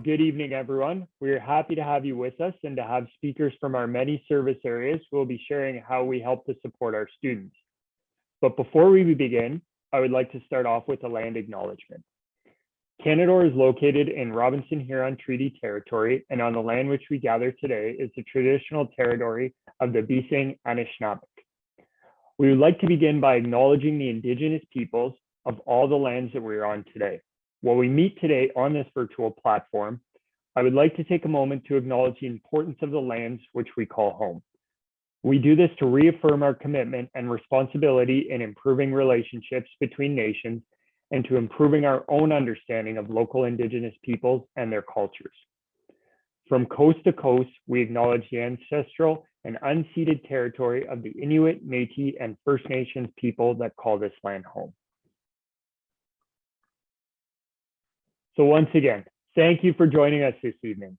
Good evening, everyone. We are happy to have you with us and to have speakers from our many service areas who will be sharing how we help to support our students. But before we begin, I would like to start off with a land acknowledgement. Canadore is located in Robinson-Huron Treaty Territory, and on the land which we gather today is the traditional territory of the Bising Anishinaabe. We would like to begin by acknowledging the Indigenous peoples of all the lands that we are on today. While we meet today on this virtual platform, I would like to take a moment to acknowledge the importance of the lands which we call home. We do this to reaffirm our commitment and responsibility in improving relationships between nations and to improving our own understanding of local Indigenous peoples and their cultures. From coast to coast, we acknowledge the ancestral and unceded territory of the Inuit, Métis, and First Nations people that call this land home. So once again, thank you for joining us this evening.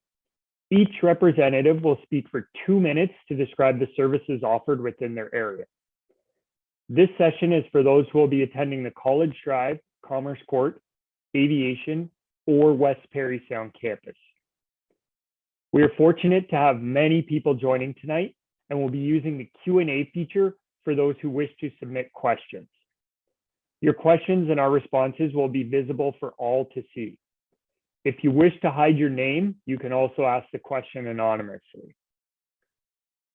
Each representative will speak for 2 minutes to describe the services offered within their area. This session is for those who will be attending the College Drive, Commerce Court, Aviation, or West Parry Sound campus. We are fortunate to have many people joining tonight and will be using the Q&A feature for those who wish to submit questions. Your questions and our responses will be visible for all to see. If you wish to hide your name, you can also ask the question anonymously.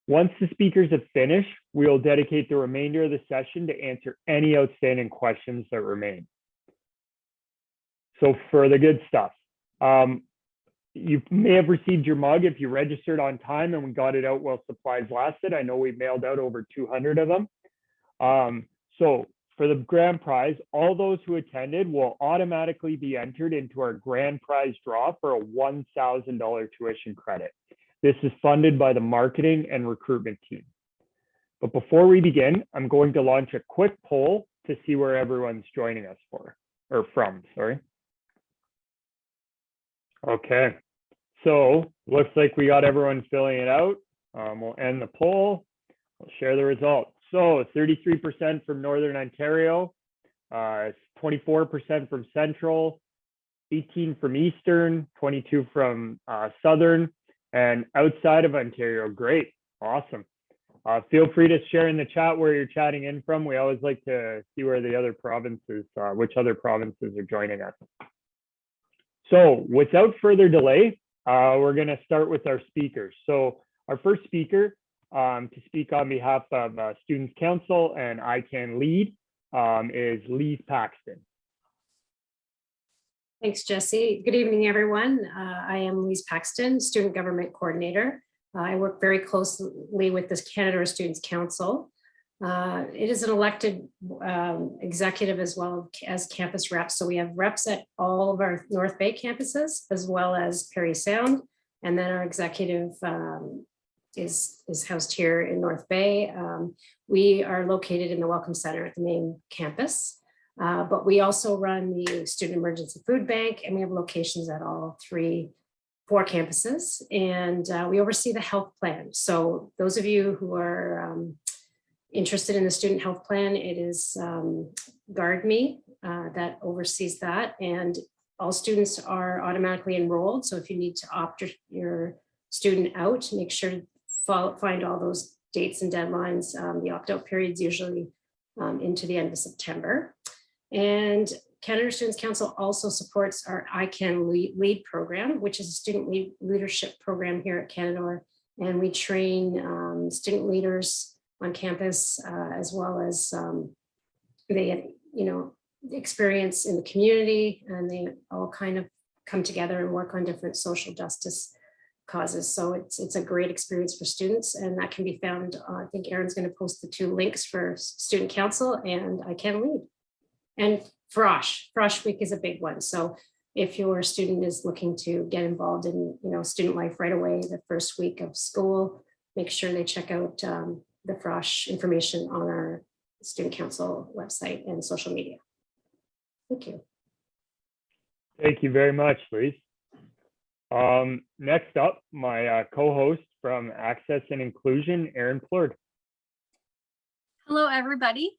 Once the speakers have finished, we will dedicate the remainder of the session to answer any outstanding questions that remain. So for the good stuff, you may have received your mug if you registered on time and we got it out while supplies lasted. I know we mailed out over 200 of them. So for the grand prize, all those who attended will automatically be entered into our grand prize draw for a $1,000 tuition credit. This is funded by the marketing and recruitment team. But before we begin, I'm going to launch a quick poll to see where everyone's joining us from. Okay, so looks like we got everyone filling it out. We'll end the poll. We'll share the results. So 33% from Northern Ontario, 24% from Central, 18 from Eastern, 22 from Southern, and outside of Ontario. Great, awesome. Feel free to share in the chat where you're chatting in from. We always like to see where the other provinces, which other provinces are joining us. So without further delay, we're going to start with our speakers. So our first speaker to speak on behalf of Students Council and I Can Lead is Lise Paxton. Thanks, Jesse. Good evening, everyone. I am Lise Paxton, Student Government Coordinator. I work very closely with this Canadore Students Council. It is an elected executive as well as campus reps. So we have reps at all of our North Bay campuses, as well as Parry Sound. And then our executive is housed here in North Bay. We are located in the Welcome Center at the main campus, but we also run the Student Emergency Food Bank, and we have locations at all 4 campuses, and we oversee the health plan. So those of you who are interested in the student health plan, it is GuardMe that oversees that, and all students are automatically enrolled. So if you need to opt your student out, make sure to find all those dates and deadlines. The opt-out period is usually into the end of September. And Canadore Students Council also supports our I Can Lead program, which is a student leadership program here at Canadore. And we train student leaders on campus, as well as they, experience in the community, and they all kind of come together and work on different social justice causes. So it's a great experience for students, and that can be found. I think Aaron's going to post the 2 links for Student Council and I Can Lead. And Frosh Week is a big one. So if your student is looking to get involved in student life right away, the first week of school, make sure they check out the Frosh information on our Student Council website and social media. Thank you. Thank you very much, Lise. Next up, my co-host from Access and Inclusion, Aaron Plord. Hello, everybody.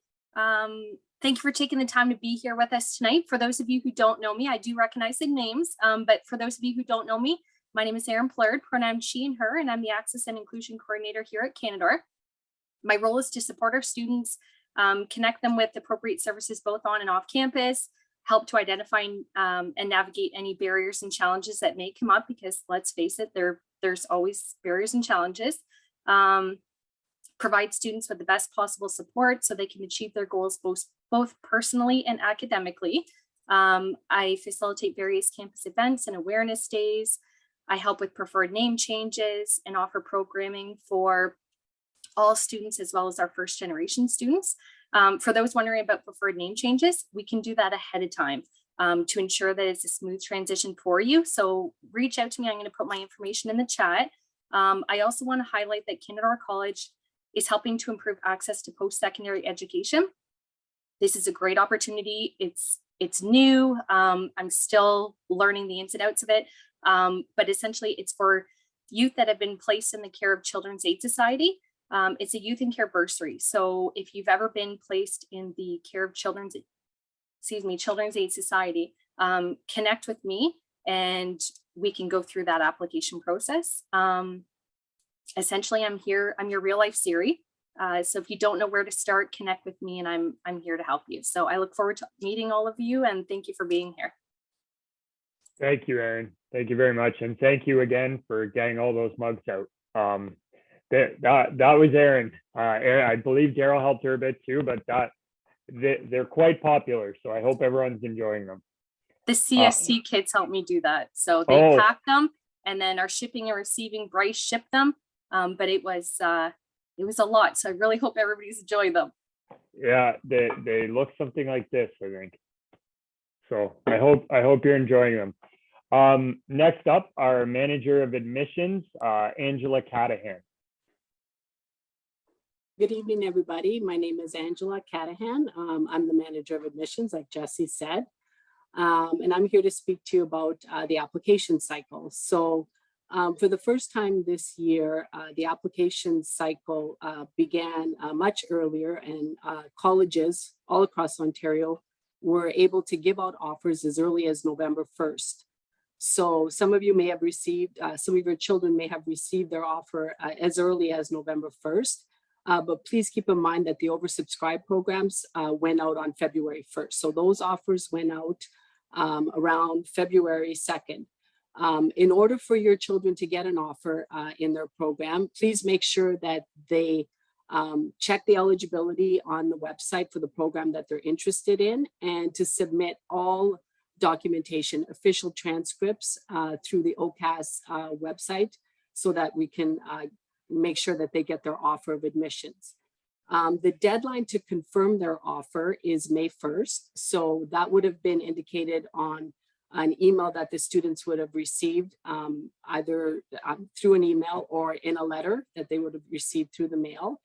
Thank you for taking the time to be here with us tonight. For those of you who don't know me, I do recognize the names, but for those of you who don't know me, my name is Erin Plurd, pronoun she and her, and I'm the Access and Inclusion Coordinator here at Canadore. My role is to support our students, connect them with appropriate services both on and off campus, help to identify and navigate any barriers and challenges that may come up, because let's face it, there's always barriers and challenges. Provide students with the best possible support so they can achieve their goals both personally and academically. I facilitate various campus events and awareness days. I help with preferred name changes and offer programming for all students as well as our first generation students. For those wondering about preferred name changes, we can do that ahead of time to ensure that it's a smooth transition for you. So reach out to me. I'm going to put my information in the chat. I also want to highlight that Canadore College is helping to improve access to post-secondary education. This is a great opportunity. It's new. I'm still learning the ins and outs of it, but essentially it's for youth that have been placed in the care of Children's Aid Society. It's a youth in care bursary. So if you've ever been placed in the care of Children's Aid Society, connect with me and we can go through that application process. Essentially, I'm your real life Siri. So if you don't know where to start, connect with me and I'm here to help you. So I look forward to meeting all of you and thank you for being here. Thank you, Erin. Thank you very much. And thank you again for getting all those mugs out. That was Erin. I believe Daryl helped her a bit too, but they're quite popular. So I hope everyone's enjoying them. The CSC kids helped me do that. So they packed them and then our shipping and receiving, Bryce shipped them. But it was a lot. So I really hope everybody's enjoying them. Yeah, they look something like this, I think. So I hope you're enjoying them. Next up, our manager of admissions, Angela Catahan. Good evening, everybody. My name is Angela Catahan. I'm the manager of admissions, like Jesse said. And I'm here to speak to you about the application cycle. So for the first time this year, the application cycle began much earlier, and colleges all across Ontario were able to give out offers as early as November 1st. So some of you may have received, some of your children may have received their offer as early as November 1st. But please keep in mind that the oversubscribed programs went out on February 1st. So those offers went out around February 2nd. In order for your children to get an offer in their program, please make sure that they check the eligibility on the website for the program that they're interested in, and to submit all documentation, official transcripts through the OCAS website, so that we can make sure that they get their offer of admissions. The deadline to confirm their offer is May 1st. So that would have been indicated on an email that the students would have received either through an email or in a letter that they would have received through the mail.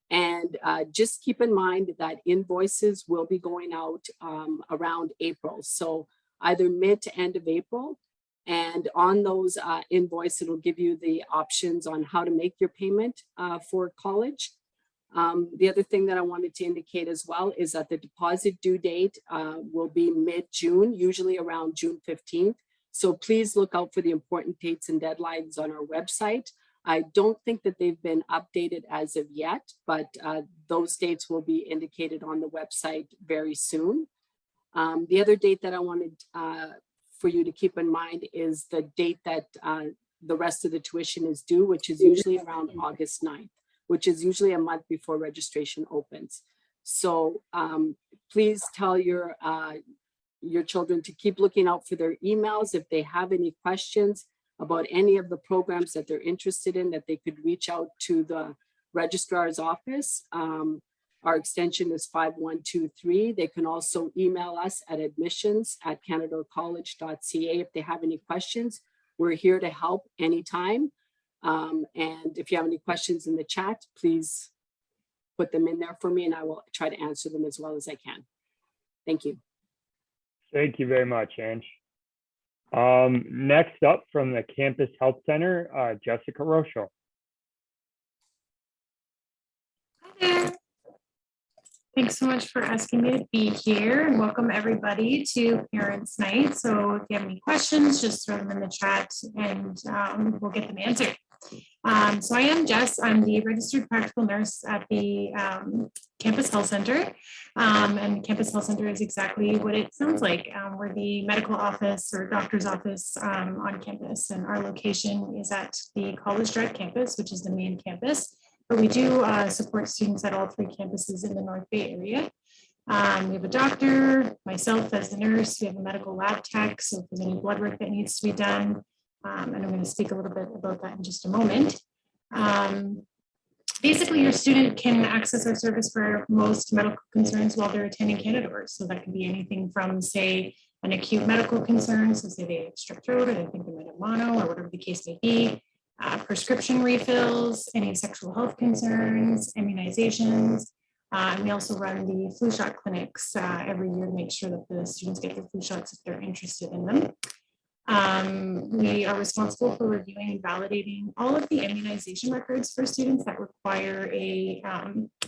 And just keep in mind that invoices will be going out around April. So either mid to end of April. And on those invoices, it'll give you the options on how to make your payment for college. The other thing that I wanted to indicate as well is that the deposit due date will be mid-June, usually around June 15th. So please look out for the important dates and deadlines on our website. I don't think that they've been updated as of yet, but those dates will be indicated on the website very soon. The other date that I wanted for you to keep in mind is the date that the rest of the tuition is due, which is usually around August 9th, which is usually a month before registration opens. So please tell your children to keep looking out for their emails. If they have any questions about any of the programs that they're interested in, that they could reach out to the registrar's office. Our extension is 5123. They can also email us at admissions@canadorecollege.ca if they have any questions. We're here to help anytime. And if you have any questions in the chat, please put them in there for me and I will try to answer them as well as I can. Thank you. Thank you very much, Ange. Next up from the Campus Health Center, Jessica Rochelle. Hi there. Thanks so much for asking me to be here, and welcome everybody to Parents Night. So if you have any questions, just throw them in the chat and we'll get them answered. So I am Jess. I'm the registered practical nurse at the Campus Health Center. And Campus Health Center is exactly what it sounds like. We're the medical office or doctor's office on campus, and our location is at the College Drive campus, which is the main campus. But we do support students at all 3 campuses in the North Bay area. We have a doctor, myself as the nurse, we have a medical lab tech, so if there's any blood work that needs to be done, and I'm going to speak a little bit about that in just a moment. Basically, your student can access our service for most medical concerns while they're attending Canadore. So that could be anything from, say, an acute medical concern, so say they have strep throat, or they think they might have mono, or whatever the case may be. Prescription refills, any sexual health concerns, immunizations. And we also run the flu shot clinics every year to make sure that the students get their flu shots if they're interested in them. We are responsible for reviewing and validating all of the immunization records for students that require a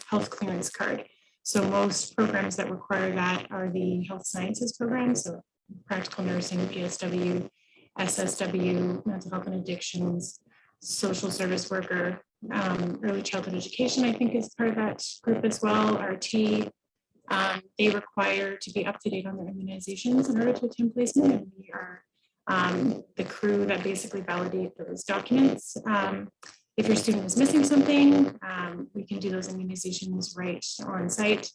health clearance card. So most programs that require that are the health sciences programs, so practical nursing, PSW, SSW, mental health and addictions, social service worker, early childhood education, I think is part of that group as well, RT. They require to be up to date on their immunizations in order to attend placement, and we are the crew that basically validate those documents. If your student is missing something, we can do those immunizations right on site.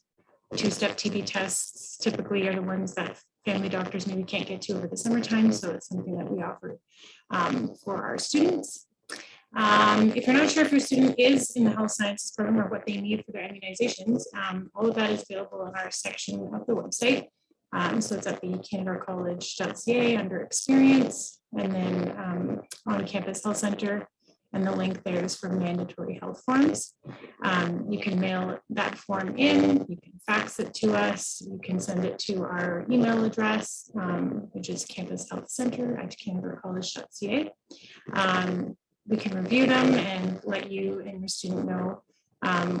2-step TB tests typically are the ones that family doctors maybe can't get to over the summertime, so it's something that we offer for our students. If you're not sure if your student is in the health sciences program or what they need for their immunizations, all of that is available on our section of the website. So it's at the canadorecollege.ca under experience, and then on Campus Health Center, and the link there is for mandatory health forms. You can mail that form in, you can fax it to us, you can send it to our email address, which is campushealthcenter@canadorecollege.ca. We can review them and let you and your student know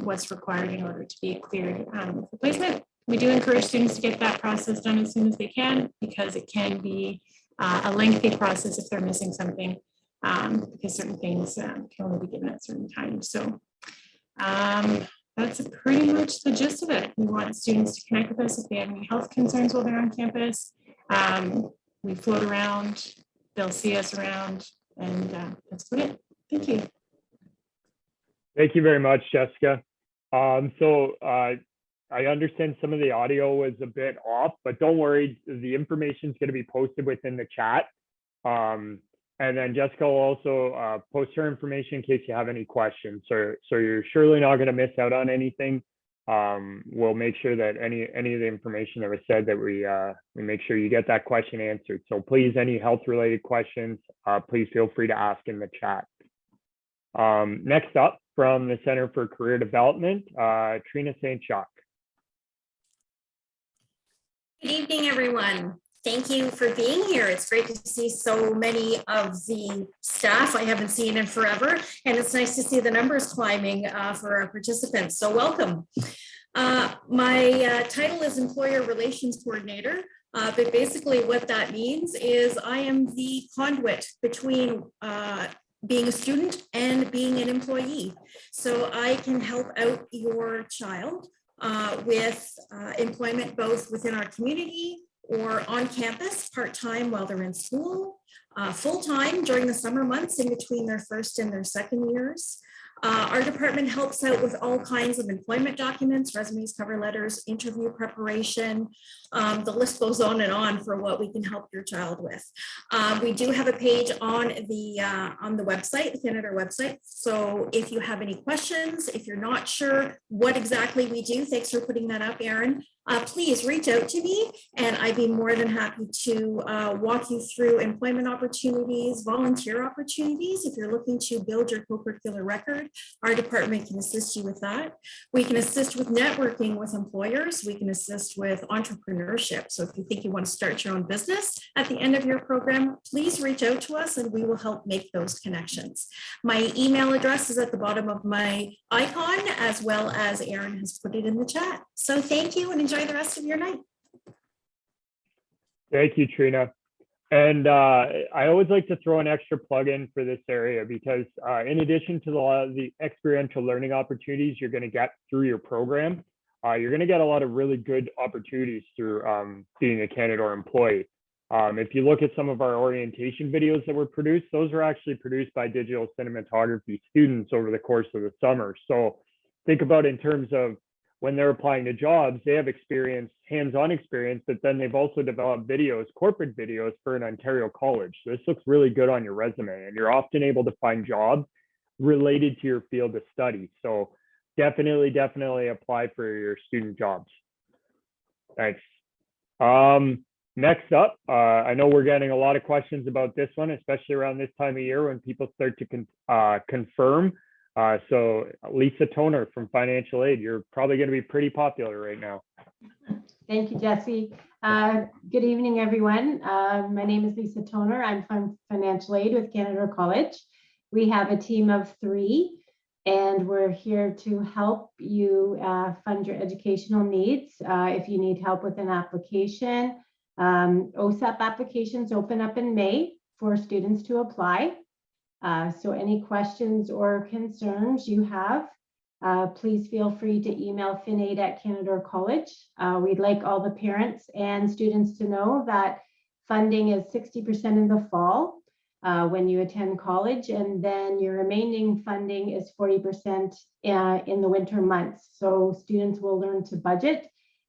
what's required in order to be cleared for placement. We do encourage students to get that process done as soon as they can, because it can be a lengthy process if they're missing something, because certain things can only be given at certain times. So that's pretty much the gist of it. We want students to connect with us if they have any health concerns while they're on campus. We float around, they'll see us around, and that's about it. Thank you. Thank you very much, Jessica. I understand some of the audio was a bit off, but don't worry, the information is going to be posted within the chat. And then Jessica will also post her information in case you have any questions. So you're surely not going to miss out on anything. We'll make sure that any of the information that was said, that we make sure you get that question answered. So please, any health related questions, please feel free to ask in the chat. Next up, from the Center for Career Development, Trina St. Jacques. Good evening, everyone. Thank you for being here. It's great to see so many of the staff I haven't seen in forever, and it's nice to see the numbers climbing for our participants. So welcome. My title is Employer Relations Coordinator, but basically what that means is I am the conduit between being a student and being an employee. So I can help out your child with employment both within our community or on campus part-time while they're in school, full-time during the summer months in between their first and their second years. Our department helps out with all kinds of employment documents, resumes, cover letters, interview preparation. The list goes on and on for what we can help your child with. We do have a page on the website, the Canadore website. So if you have any questions, if you're not sure what exactly we do, thanks for putting that up, Aaron. please reach out to me and I'd be more than happy to walk you through employment opportunities, volunteer opportunities. If you're looking to build your co-curricular record, our department can assist you with that. We can assist with networking with employers. We can assist with entrepreneurship. So if you think you want to start your own business at the end of your program, please reach out to us and we will help make those connections. My email address is at the bottom of my icon, as well as Aaron has put it in the chat. So thank you and enjoy the rest of your night. Thank you, Trina. And I always like to throw an extra plug in for this area because in addition to the experiential learning opportunities you're going to get through your program, you're going to get a lot of really good opportunities through being a Canadore employee. If you look at some of our orientation videos that were produced, those were actually produced by digital cinematography students over the course of the summer. So think about in terms of when they're applying to jobs, they have experience, hands-on experience, but then they've also developed videos, corporate videos for an Ontario college. So this looks really good on your resume and you're often able to find jobs related to your field of study. So definitely apply for your student jobs. Thanks. Next up, I know we're getting a lot of questions about this one, especially around this time of year when people start to confirm. So Lisa Toner from Financial Aid, you're probably going to be pretty popular right now. Thank you, Jesse. Good evening, everyone. My name is Lisa Toner. I'm from Financial Aid with Canadore College. We have a team of 3, and we're here to help you fund your educational needs. If you need help with an application, OSAP applications open up in May for students to apply. So any questions or concerns you have, please feel free to email finaid@Canadore College. We'd like all the parents and students to know that funding is 60% in the fall when you attend college, and then your remaining funding is 40% in the winter months. So students will learn to budget.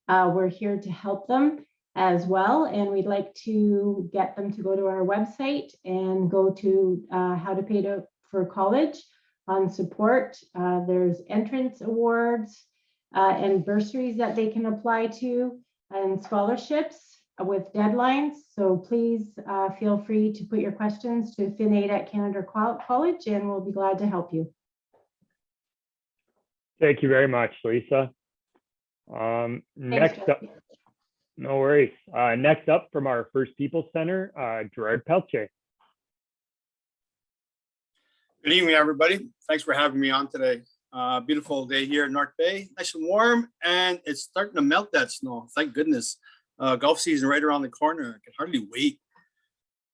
We're here to help them as well, and we'd like to get them to go to our website and go to how to pay for college on support. There's entrance awards and bursaries that they can apply to, and scholarships with deadlines. So please feel free to put your questions to finaid@Canadore College, and we'll be glad to help you. Thank you very much, Lisa. Next up. No worries. Next up from our First People Center, Gerard Pelche. Good evening, everybody. Thanks for having me on today. Beautiful day here in North Bay, nice and warm, and it's starting to melt that snow. Thank goodness. Golf season right around the corner. I can hardly wait.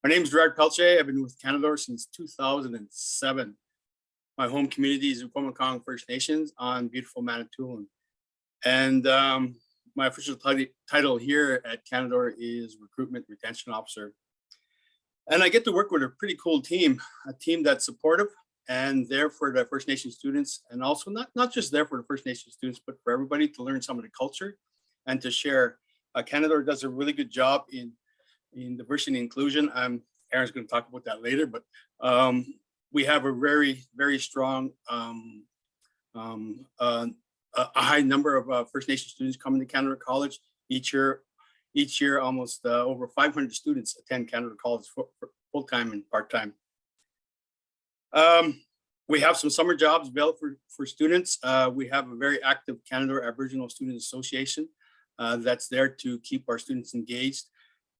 My name is Gerard Pelche. I've been with Canadore since 2007. My home community is Uquamacong First Nations on beautiful Manitoulin. And my official title here at Canadore is Recruitment Retention Officer. And I get to work with a pretty cool team, a team that's supportive and there for the First Nation students, and also not just there for the First Nation students, but for everybody to learn some of the culture and to share. Canadore does a really good job in diversity and inclusion. Aaron's going to talk about that later, but we have a very, very strong a high number of First Nation students coming to Canadore College each year. Almost over 500 students attend Canadore College full-time and part-time. We have some summer jobs available for students. We have a very active Canadore Aboriginal Students Association that's there to keep our students engaged.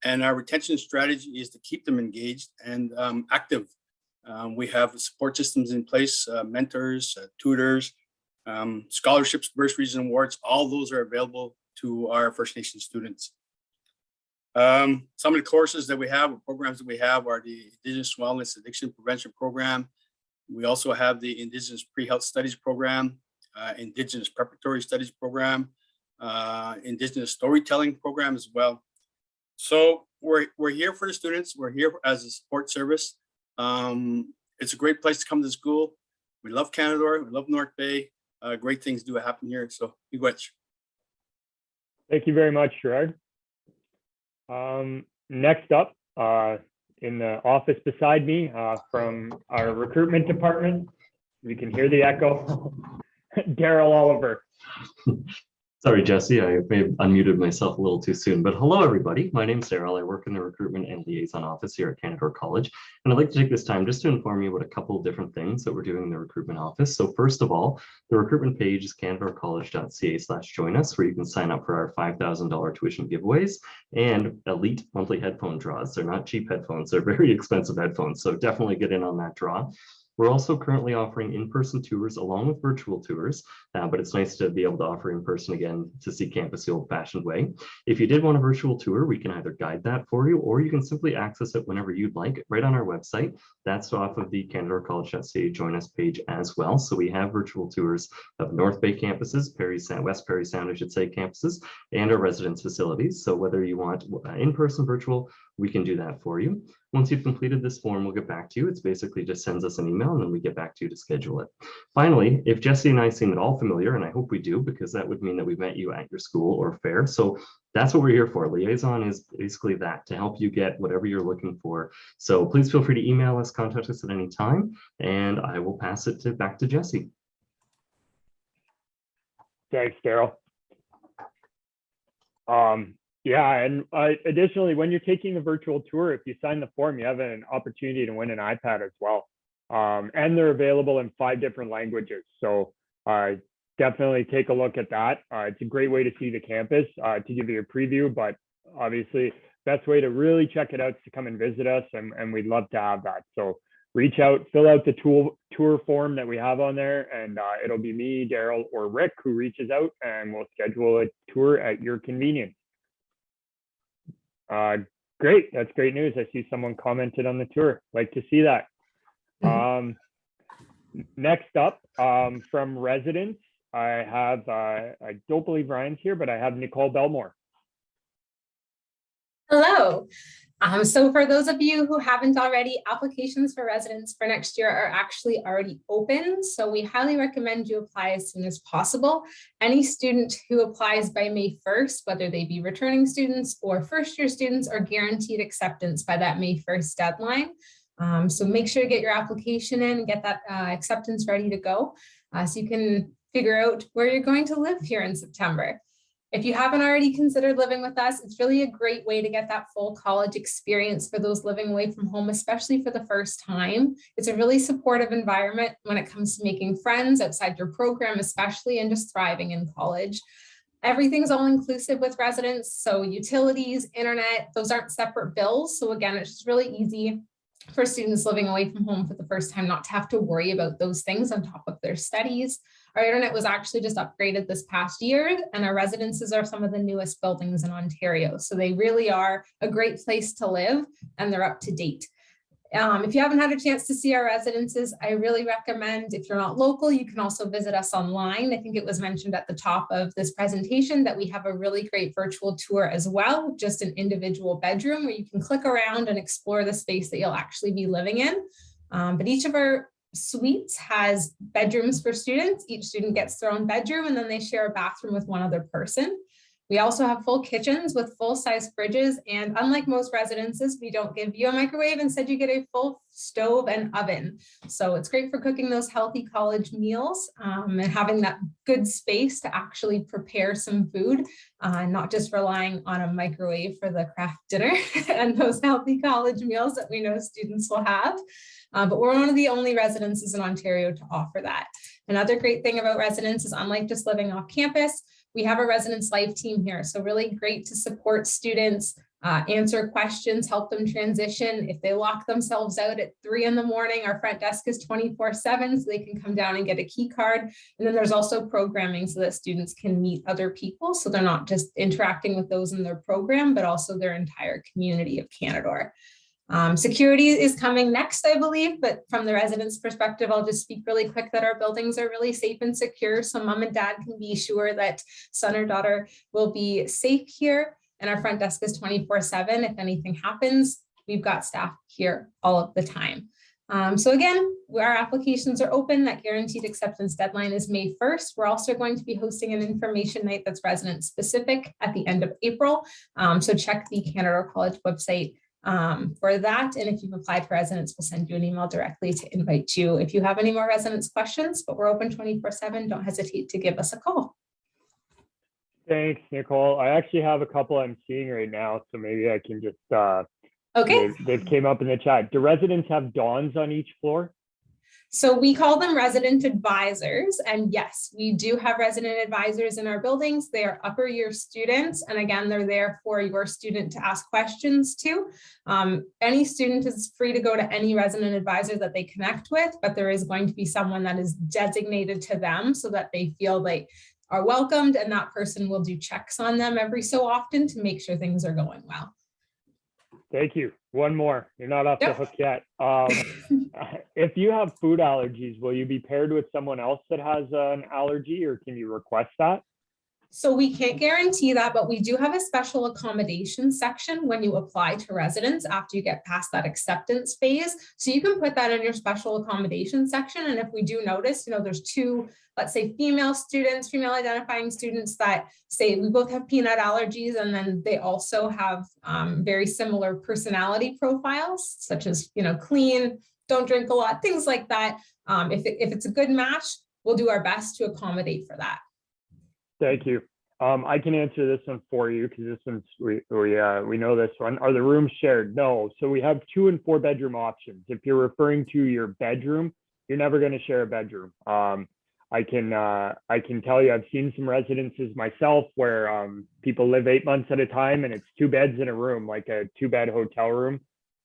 And our retention strategy is to keep them engaged and active. We have support systems in place, mentors, tutors, scholarships, bursaries, and awards. All those are available to our First Nation students. Some of the courses that we have, or programs that we have, are the Indigenous Wellness Addiction Prevention Program. We also have the Indigenous Pre-Health Studies Program, Indigenous Preparatory Studies Program, Indigenous Storytelling Program as well. So we're here for the students. We're here as a support service. It's a great place to come to school. We love Canadore. We love North Bay. Great things do happen here. So be watch. Thank you very much, Gerard. Next up, in the office beside me from our recruitment department, you can hear the echo, Daryl Oliver. Sorry, Jesse, I may have unmuted myself a little too soon, but hello, everybody. My name's Sarah. I work in the Recruitment and Liaison Office here at Canadore College, and I'd like to take this time just to inform you about a couple of different things that we're doing in the Recruitment Office. So first of all, the recruitment page is canadorecollege.ca/join us, where you can sign up for our $5,000 tuition giveaways and elite monthly headphone draws. They're not cheap headphones, they're very expensive headphones, so definitely get in on that draw. We're also currently offering in-person tours along with virtual tours, but it's nice to be able to offer in-person again to see campus the old-fashioned way. If you did want a virtual tour, we can either guide that for you, or you can simply access it whenever you'd like right on our website. That's off of the Canadore College.ca Join Us page as well. So we have virtual tours of North Bay campuses, West Parry Sound, I should say, campuses, and our residence facilities. So whether you want in-person, virtual, we can do that for you. Once you've completed this form, we'll get back to you. It's basically just sends us an email and then we get back to you to schedule it. Finally, if Jesse and I seem at all familiar, and I hope we do, because that would mean that we've met you at your school or fair. So that's what we're here for. Liaison is basically that, to help you get whatever you're looking for. So please feel free to email us, contact us at any time, and I will pass it back to Jesse. Thanks, Daryl. Yeah, and additionally, when you're taking the virtual tour, if you sign the form, you have an opportunity to win an iPad as well. And they're available in 5 different languages. So definitely take a look at that. It's a great way to see the campus, to give you a preview, but obviously best way to really check it out is to come and visit us, and we'd love to have that. So reach out, fill out the tour form that we have on there, and it'll be me, Daryl, or Rick who reaches out, and we'll schedule a tour at your convenience. Great, that's great news. I see someone commented on the tour. Like to see that. Next up, from residents, I have, I don't believe Ryan's here, but I have Nicole Belmore. Hello. So for those of you who haven't already, applications for residents for next year are actually already open. So we highly recommend you apply as soon as possible. Any student who applies by May 1st, whether they be returning students or first-year students, are guaranteed acceptance by that May 1st deadline. So make sure to get your application in and get that acceptance ready to go, so you can figure out where you're going to live here in September. If you haven't already considered living with us, it's really a great way to get that full college experience for those living away from home, especially for the first time. It's a really supportive environment when it comes to making friends outside your program, especially, and just thriving in college. Everything's all inclusive with residents. So utilities, internet, those aren't separate bills. So again, it's just really easy for students living away from home for the first time not to have to worry about those things on top of their studies. Our internet was actually just upgraded this past year, and our residences are some of the newest buildings in Ontario. So they really are a great place to live, and they're up to date. If you haven't had a chance to see our residences, I really recommend, if you're not local, you can also visit us online. I think it was mentioned at the top of this presentation that we have a really great virtual tour as well, just an individual bedroom where you can click around and explore the space that you'll actually be living in. But each of our suites has bedrooms for students. Each student gets their own bedroom, and then they share a bathroom with one other person. We also have full kitchens with full-size fridges, and unlike most residences, we don't give you a microwave. Instead, you get a full stove and oven. So it's great for cooking those healthy college meals, and having that good space to actually prepare some food, not just relying on a microwave for the craft dinner and those healthy college meals that we know students will have. But we're one of the only residences in Ontario to offer that. Another great thing about residence is, unlike just living off campus, we have a residence life team here. So really great to support students, answer questions, help them transition. If they lock themselves out at 3 in the morning, our front desk is 24/7, so they can come down and get a key card. And then there's also programming so that students can meet other people. So they're not just interacting with those in their program, but also their entire community of Canadore. Security is coming next, I believe, but from the residents' perspective, I'll just speak really quick that our buildings are really safe and secure, so mom and dad can be sure that son or daughter will be safe here. And our front desk is 24/7. If anything happens, we've got staff here all of the time. So again, our applications are open. That guaranteed acceptance deadline is May 1st. We're also going to be hosting an information night that's resident specific at the end of April. So check the Canadore College website for that. And if you've applied for residence, we'll send you an email directly to invite you if you have any more residence questions, but we're open 24/7. Don't hesitate to give us a call. Thanks, Nicole. I actually have a couple I'm seeing right now, so maybe I can just, Okay. they've came up in the chat. Do residents have dons on each floor? So we call them resident advisors. And yes, we do have resident advisors in our buildings. They are upper year students. And again, they're there for your student to ask questions to. Any student is free to go to any resident advisor that they connect with, but there is going to be someone that is designated to them so that they feel like are welcomed, and that person will do checks on them every so often to make sure things are going well. Thank you. One more. You're not off the Yep. hook yet. If you have food allergies, will you be paired with someone else that has an allergy, or can you request that? So we can't guarantee that, but we do have a special accommodation section when you apply to residence after you get past that acceptance phase. So you can put that in your special accommodation section. And if we do notice, there's two, let's say female students, female identifying students that say we both have peanut allergies, and then they also have very similar personality profiles, such as, clean, don't drink a lot, things like that. If it's a good match, we'll do our best to accommodate for that. Thank you. I can answer this one for you because this one's, we know this one. Are the rooms shared? No. So we have 2 and 4 bedroom options. If you're referring to your bedroom, you're never going to share a bedroom. I can tell you, I've seen some residences myself where people live 8 months at a time and it's 2 beds in a room, like a 2-bed hotel room.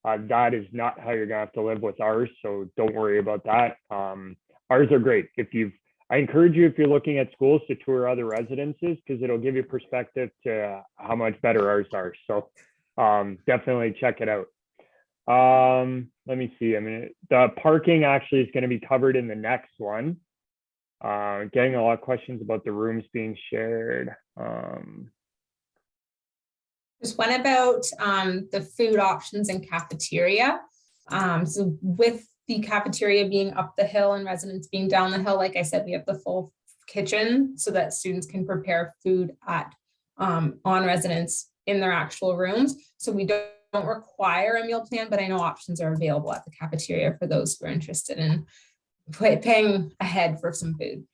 That is not how you're gonna have to live with ours. So don't worry about that. Ours are great. I encourage you, if you're looking at schools, to tour other residences because it'll give you perspective to how much better ours are. So definitely check it out. Let me see. The parking actually is going to be covered in the next one. Getting a lot of questions about the rooms being shared. There's one about the food options in cafeteria. So with the cafeteria being up the hill and residents being down the hill, like I said, we have the full kitchen so that students can prepare food at on residence in their actual rooms. So we don't require a meal plan, but I know options are available at the cafeteria for those who are interested in paying ahead for some food.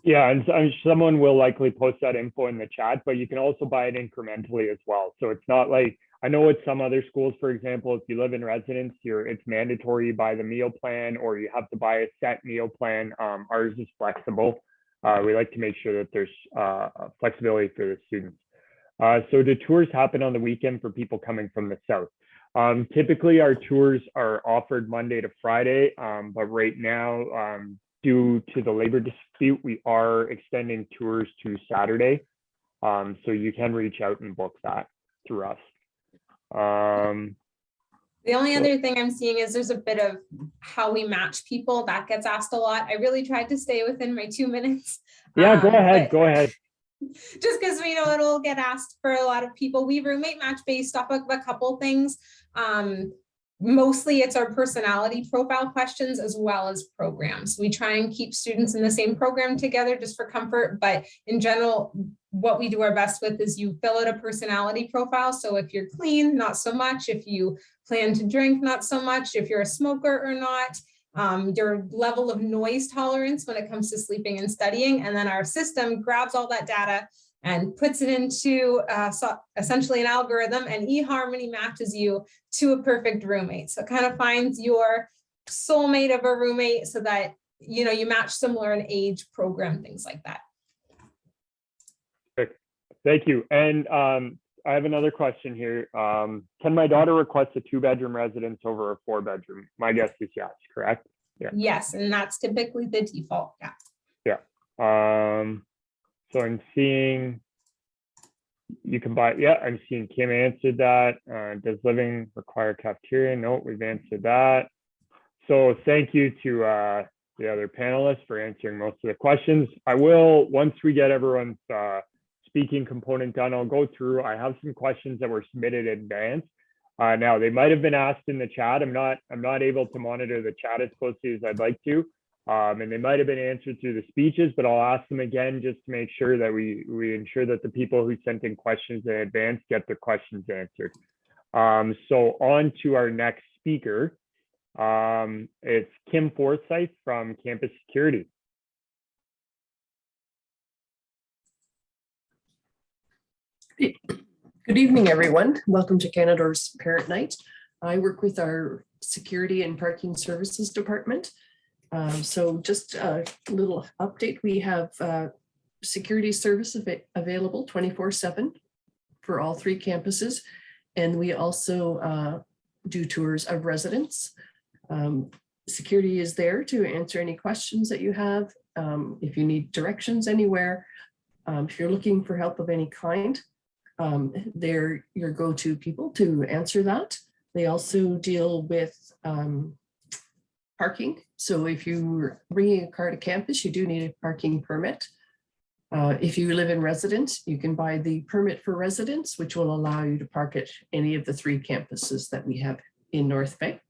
Yeah, and someone will likely post that info in the chat, but you can also buy it incrementally as well. So it's not like, I know at some other schools, for example, if you live in residence, it's mandatory you buy the meal plan or you have to buy a set meal plan. Ours is flexible. We like to make sure that there's flexibility for the students. So the tours happen on the weekend for people coming from the south. Typically our tours are offered Monday to Friday, but right now, due to the labor dispute, we are extending tours to Saturday. So you can reach out and book that through us. The only other thing I'm seeing is there's a bit of how we match people that gets asked a lot. I really tried to stay within my 2 minutes. Yeah, go ahead. Just because we know it'll get asked for a lot of people. We roommate match based off of a couple things. Mostly it's our personality profile questions as well as programs. We try and keep students in the same program together just for comfort, but in general, what we do our best with is you fill out a personality profile. So if you're clean, not so much. If you plan to drink, not so much. If you're a smoker or not, your level of noise tolerance when it comes to sleeping and studying. And then our system grabs all that data and puts it into essentially an algorithm, and eHarmony matches you to a perfect roommate. So it kind of finds your soulmate of a roommate so that, you match similar in age, program, things like that. Thank you. And I have another question here. Can my daughter request a 2-bedroom residence over a 4-bedroom? My guess is yes, correct? Yeah. Yes, and that's typically the default. Yeah. Yeah. So I'm seeing you can buy, I'm seeing Kim answered that. Does living require cafeteria? No, we've answered that. So thank you to the other panelists for answering most of the questions. I will, once we get everyone's speaking component done, I'll go through. I have some questions that were submitted in advance. Now they might have been asked in the chat. I'm not able to monitor the chat as closely as I'd like to. And they might have been answered through the speeches, but I'll ask them again just to make sure that we ensure that the people who sent in questions in advance get their questions answered. So on to our next speaker. It's Kim Forsyth from Campus Security. Good evening, everyone. Welcome to Canadore's Parent Night. I work with our Security and Parking Services Department. So just a little update. We have security service available 24/7 for all 3 campuses. And we also do tours of residents. Security is there to answer any questions that you have. If you need directions anywhere, if you're looking for help of any kind, they're your go-to people to answer that. They also deal with parking. So if you're bringing a car to campus, you do need a parking permit. If you live in residence, you can buy the permit for residence, which will allow you to park at any of the 3 campuses that we have in North Bay.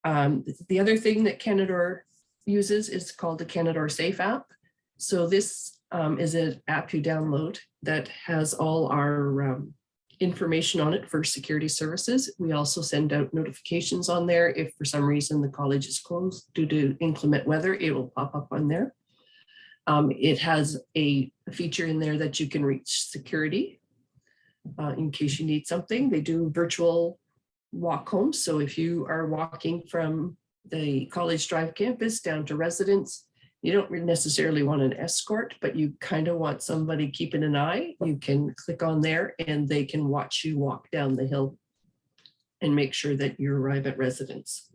The other thing that Canadore uses is called the Canadore Safe App. So this is an app you download that has all our information on it for security services. We also send out notifications on there. If for some reason the college is closed due to inclement weather, it will pop up on there. It has a feature in there that you can reach security in case you need something. They do virtual walk home. So if you are walking from the College Drive campus down to residence, you don't necessarily want an escort, but you kind of want somebody keeping an eye. You can click on there and they can watch you walk down the hill and make sure that you arrive at residence.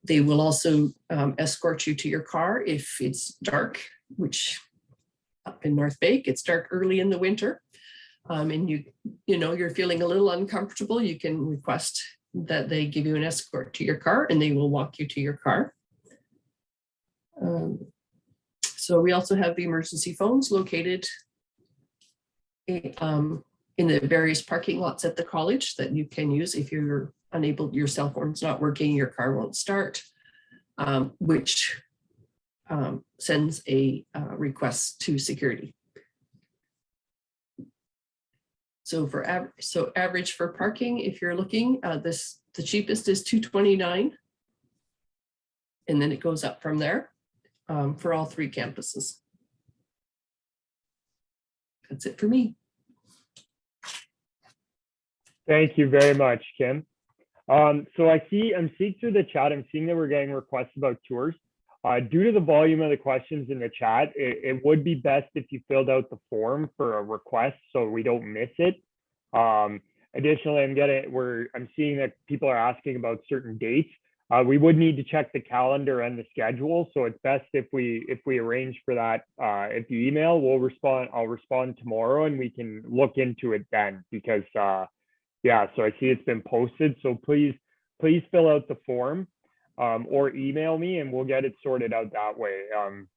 They will also escort you to your car if it's dark, which up in North Bay, it's dark early in the winter. And you're feeling a little uncomfortable, you can request that they give you an escort to your car and they will walk you to your car. So we also have the emergency phones located in the various parking lots at the college that you can use if you're unable, your cell phone's not working, your car won't start, which sends a request to security. So average for parking, if you're looking, the cheapest is $229, and then it goes up from there for all 3 campuses. That's it for me. Thank you very much, Kim. So I'm seeing through the chat, I'm seeing that we're getting requests about tours. Due to the volume of the questions in the chat, it would be best if you filled out the form for a request so we don't miss it. Additionally, I'm seeing that people are asking about certain dates. We would need to check the calendar and the schedule, so it's best if we arrange for that. If you email, I'll respond tomorrow and we can look into it then, because yeah, so I see it's been posted. So please fill out the form. Or email me and we'll get it sorted out that way.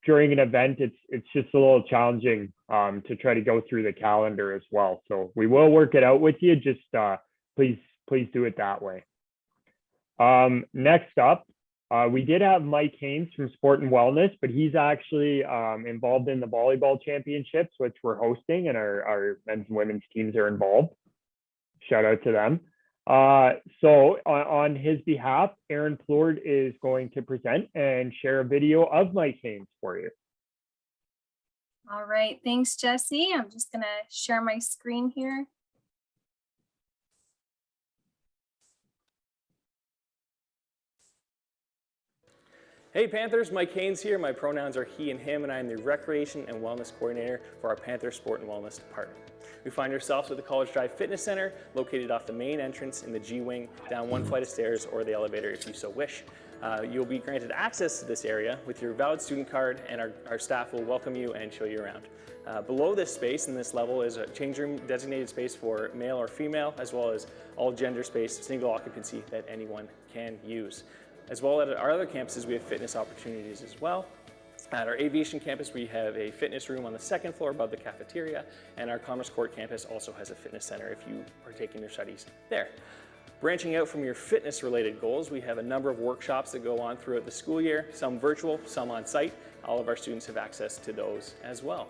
During an event, it's just a little challenging to try to go through the calendar as well. So we will work it out with you. Just please do it that way. Next up, we did have Mike Haynes from Sport and Wellness, but he's actually involved in the volleyball championships, which we're hosting, and our men's and women's teams are involved. Shout out to them. So on his behalf, Aaron Plord is going to present and share a video of Mike Haynes for you. All right, thanks, Jesse. I'm just gonna share my screen here. Hey Panthers, Mike Haynes here. My pronouns are he and him, and I am the Recreation and Wellness Coordinator for our Panther Sport and Wellness Department. We find ourselves at the College Drive Fitness Center, located off the main entrance in the G Wing, down 1 flight of stairs or the elevator if you so wish. You'll be granted access to this area with your valid student card, and our staff will welcome you and show you around. Below this space in this level is a change room designated space for male or female, as well as all gender space, single occupancy that anyone can use. As well as at our other campuses, we have fitness opportunities as well. At our aviation campus, we have a fitness room on the 2nd floor above the cafeteria, and our Commerce Court campus also has a fitness center if you are taking your studies there. Branching out from your fitness-related goals, we have a number of workshops that go on throughout the school year, some virtual, some on site. All of our students have access to those as well.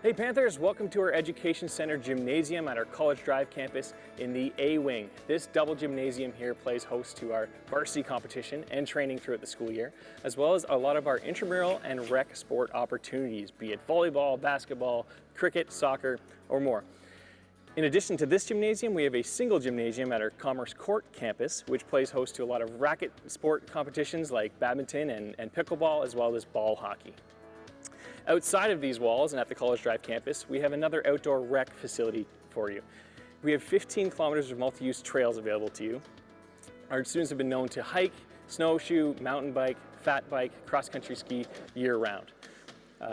Hey Panthers, welcome to our Education Center Gymnasium at our College Drive campus in the A Wing. This double gymnasium here plays host to our varsity competition and training throughout the school year, as well as a lot of our intramural and rec sport opportunities, be it volleyball, basketball, cricket, soccer, or more. In addition to this gymnasium, we have a single gymnasium at our Commerce Court campus, which plays host to a lot of racket sport competitions like badminton and pickleball, as well as ball hockey. Outside of these walls and at the College Drive campus, we have another outdoor rec facility for you. We have 15 kilometers of multi-use trails available to you. Our students have been known to hike, snowshoe, mountain bike, fat bike, cross-country ski year-round.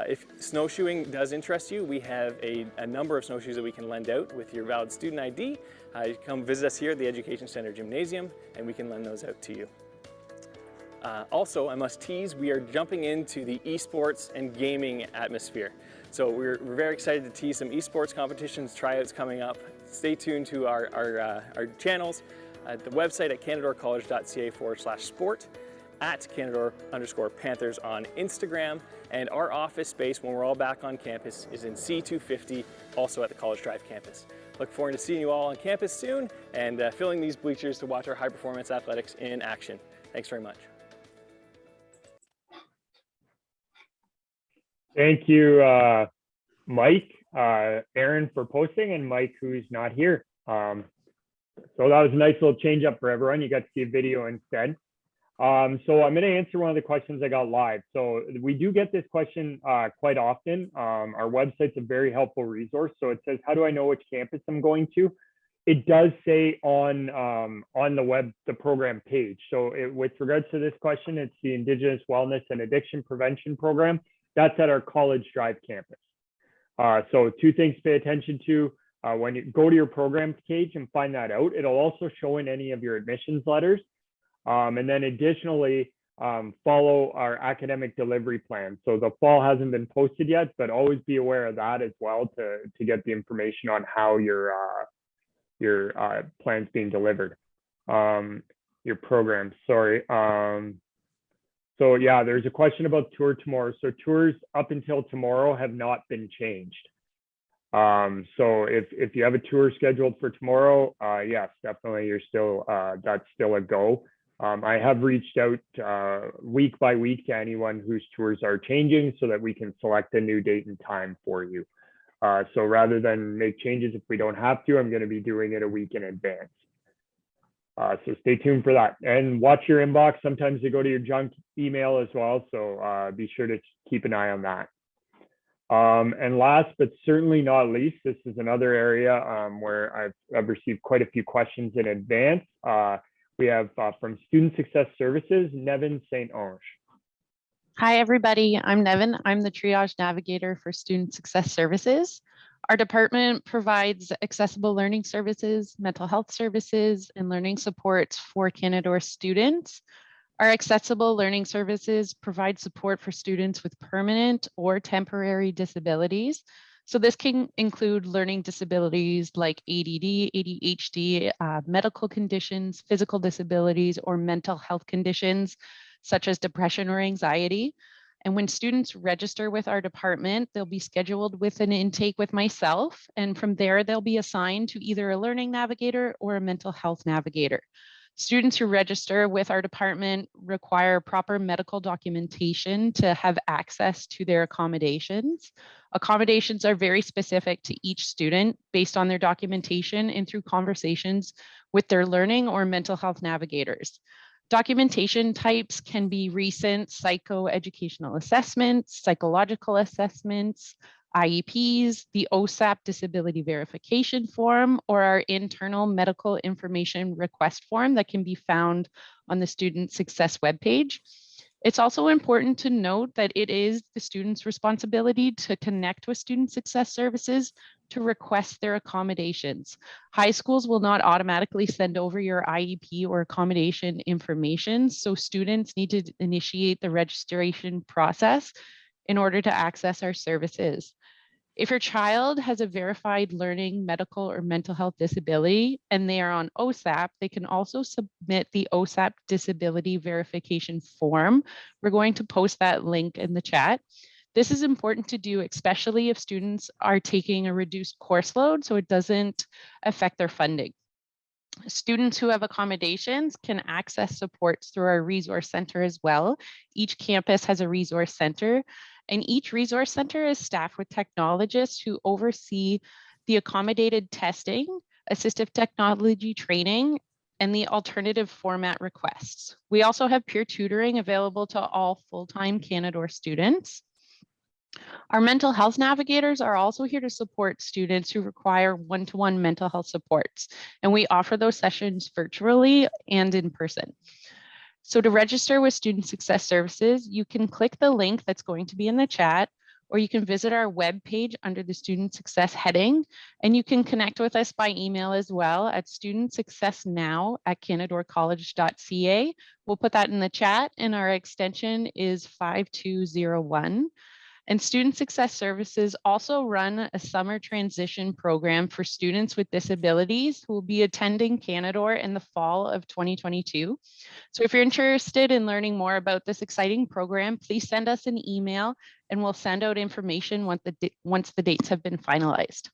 If snowshoeing does interest you, we have a number of snowshoes that we can lend out with your valid student ID. You come visit us here at the Education Center Gymnasium and we can lend those out to you. Also, I must tease, we are jumping into the esports and gaming atmosphere. So we're very excited to tease some esports competitions, tryouts coming up. Stay tuned to our channels at the website at canadorecollege.ca/sport, at Canadore_Panthers on Instagram, and our office space when we're all back on campus is in C250, also at the College Drive campus. Look forward to seeing you all on campus soon and filling these bleachers to watch our high performance athletics in action. Thanks very much. Thank you, Mike, Aaron for posting, and Mike who's not here. So that was a nice little change up for everyone. You got to see a video instead. So I'm going to answer one of the questions I got live. So we do get this question quite often. Our website's a very helpful resource. So it says, how do I know which campus I'm going to? It does say on the program page. So with regards to this question, it's the Indigenous Wellness and Addiction Prevention Program. That's at our College Drive campus. So two things to pay attention to. When you go to your program page and find that out, it'll also show in any of your admissions letters. And then additionally, follow our academic delivery plan. So the fall hasn't been posted yet, but always be aware of that as well to get the information on how your plan's being delivered. Your program, sorry. So yeah, there's a question about tour tomorrow. So tours up until tomorrow have not been changed. So if you have a tour scheduled for tomorrow, yes, definitely you're still, that's still a go. I have reached out week by week to anyone whose tours are changing so that we can select a new date and time for you. So rather than make changes if we don't have to, I'm going to be doing it a week in advance. So stay tuned for that and watch your inbox. Sometimes they go to your junk email as well. So be sure to keep an eye on that. And last, but certainly not least, this is another area where I've received quite a few questions in advance. We have from Student Success Services, Nevin St. Onge. Hi, everybody. I'm Nevin. I'm the triage navigator for Student Success Services. Our department provides accessible learning services, mental health services, and learning supports for Canadore students. Our accessible learning services provide support for students with permanent or temporary disabilities. So this can include learning disabilities like ADD, ADHD, medical conditions, physical disabilities, or mental health conditions such as depression or anxiety. And when students register with our department, they'll be scheduled with an intake with myself. And from there, they'll be assigned to either a learning navigator or a mental health navigator. Students who register with our department require proper medical documentation to have access to their accommodations. Accommodations are very specific to each student based on their documentation and through conversations with their learning or mental health navigators. Documentation types can be recent psychoeducational assessments, psychological assessments, IEPs, the OSAP disability verification form, or our internal medical information request form that can be found on the Student Success webpage. It's also important to note that it is the student's responsibility to connect with Student Success Services to request their accommodations. High schools will not automatically send over your IEP or accommodation information, so students need to initiate the registration process in order to access our services. If your child has a verified learning, medical, or mental health disability and they are on OSAP, they can also submit the OSAP disability verification form. We're going to post that link in the chat. This is important to do, especially if students are taking a reduced course load, so it doesn't affect their funding. Students who have accommodations can access supports through our resource center as well. Each campus has a resource center, and each resource center is staffed with technologists who oversee the accommodated testing, assistive technology training, and the alternative format requests. We also have peer tutoring available to all full-time Canadore students. Our mental health navigators are also here to support students who require one-to-one mental health supports, and we offer those sessions virtually and in person. So to register with Student Success Services, you can click the link that's going to be in the chat, or you can visit our webpage under the Student Success heading, and you can connect with us by email as well at studentsuccessnow@canadorecollege.ca. We'll put that in the chat, and our extension is 5201. And Student Success Services also run a summer transition program for students with disabilities who will be attending Canadore in the fall of 2022. So if you're interested in learning more about this exciting program, please send us an email and we'll send out information once the dates have been finalized.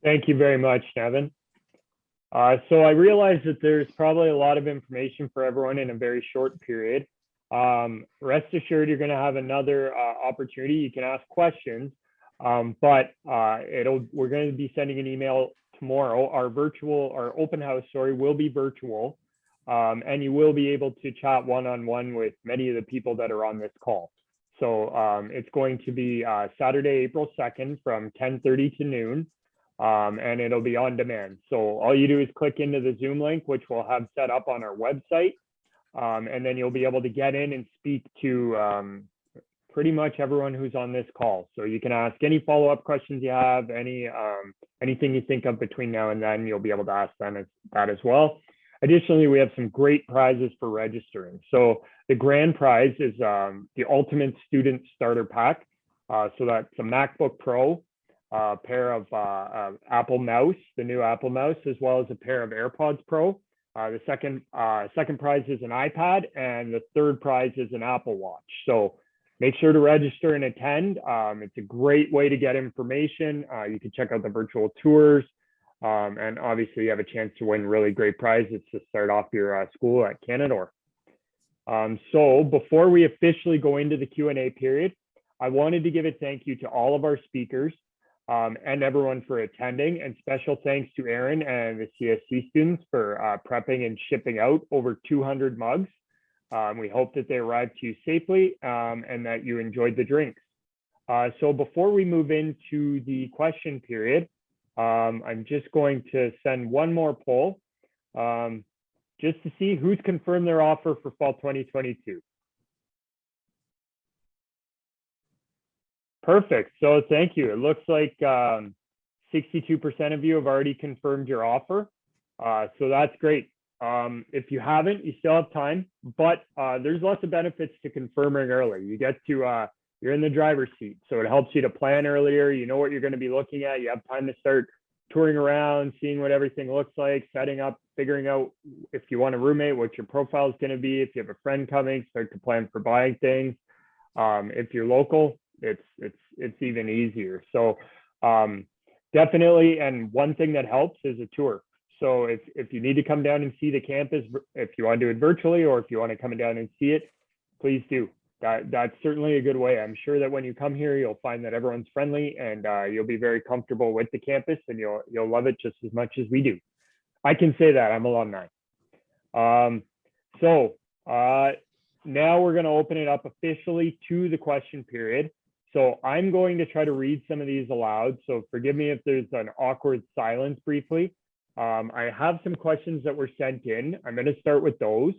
Thank you very much, Nevin. So I realize that there's probably a lot of information for everyone in a very short period. Rest assured, you're going to have another opportunity. You can ask questions, but we're going to be sending an email tomorrow. Our open house, will be virtual, and you will be able to chat one-on-one with many of the people that are on this call. So it's going to be Saturday, April 2nd from 10:30 to noon, and it'll be on demand. So all you do is click into the Zoom link, which we'll have set up on our website. And then you'll be able to get in and speak to pretty much everyone who's on this call. So you can ask any follow-up questions you have, anything you think of between now and then, you'll be able to ask them that as well. Additionally, we have some great prizes for registering. So the grand prize is the Ultimate Student Starter Pack. So that's a MacBook Pro, a pair of Apple Mouse, the new Apple Mouse, as well as a pair of AirPods Pro. The second prize is an iPad, and the third prize is an Apple Watch. So make sure to register and attend. It's a great way to get information. You can check out the virtual tours, and obviously you have a chance to win really great prizes to start off your school at Canadore. So before we officially go into the Q&A period, I wanted to give a thank you to all of our speakers and everyone for attending, and special thanks to Aaron and the CSC students for prepping and shipping out over 200 mugs. We hope that they arrived to you safely and that you enjoyed the drinks. So before we move into the question period, I'm just going to send one more poll just to see who's confirmed their offer for fall 2022. Perfect. So thank you. It looks like 62% of you have already confirmed your offer. So that's great. If you haven't, you still have time, but there's lots of benefits to confirming early. You get to, you're in the driver's seat. So it helps you to plan earlier. You know what you're going to be looking at. You have time to start touring around, seeing what everything looks like, setting up, figuring out if you want a roommate, what your profile is going to be. If you have a friend coming, start to plan for buying things. If you're local, it's even easier. So definitely, and one thing that helps is a tour. So if you need to come down and see the campus, if you want to do it virtually, or if you want to come down and see it, please do. That's certainly a good way. I'm sure that when you come here, you'll find that everyone's friendly, and you'll be very comfortable with the campus, and you'll love it just as much as we do. I can say that, I'm alumni. Now we're going to open it up officially to the question period. So I'm going to try to read some of these aloud. So forgive me if there's an awkward silence briefly. I have some questions that were sent in. I'm going to start with those.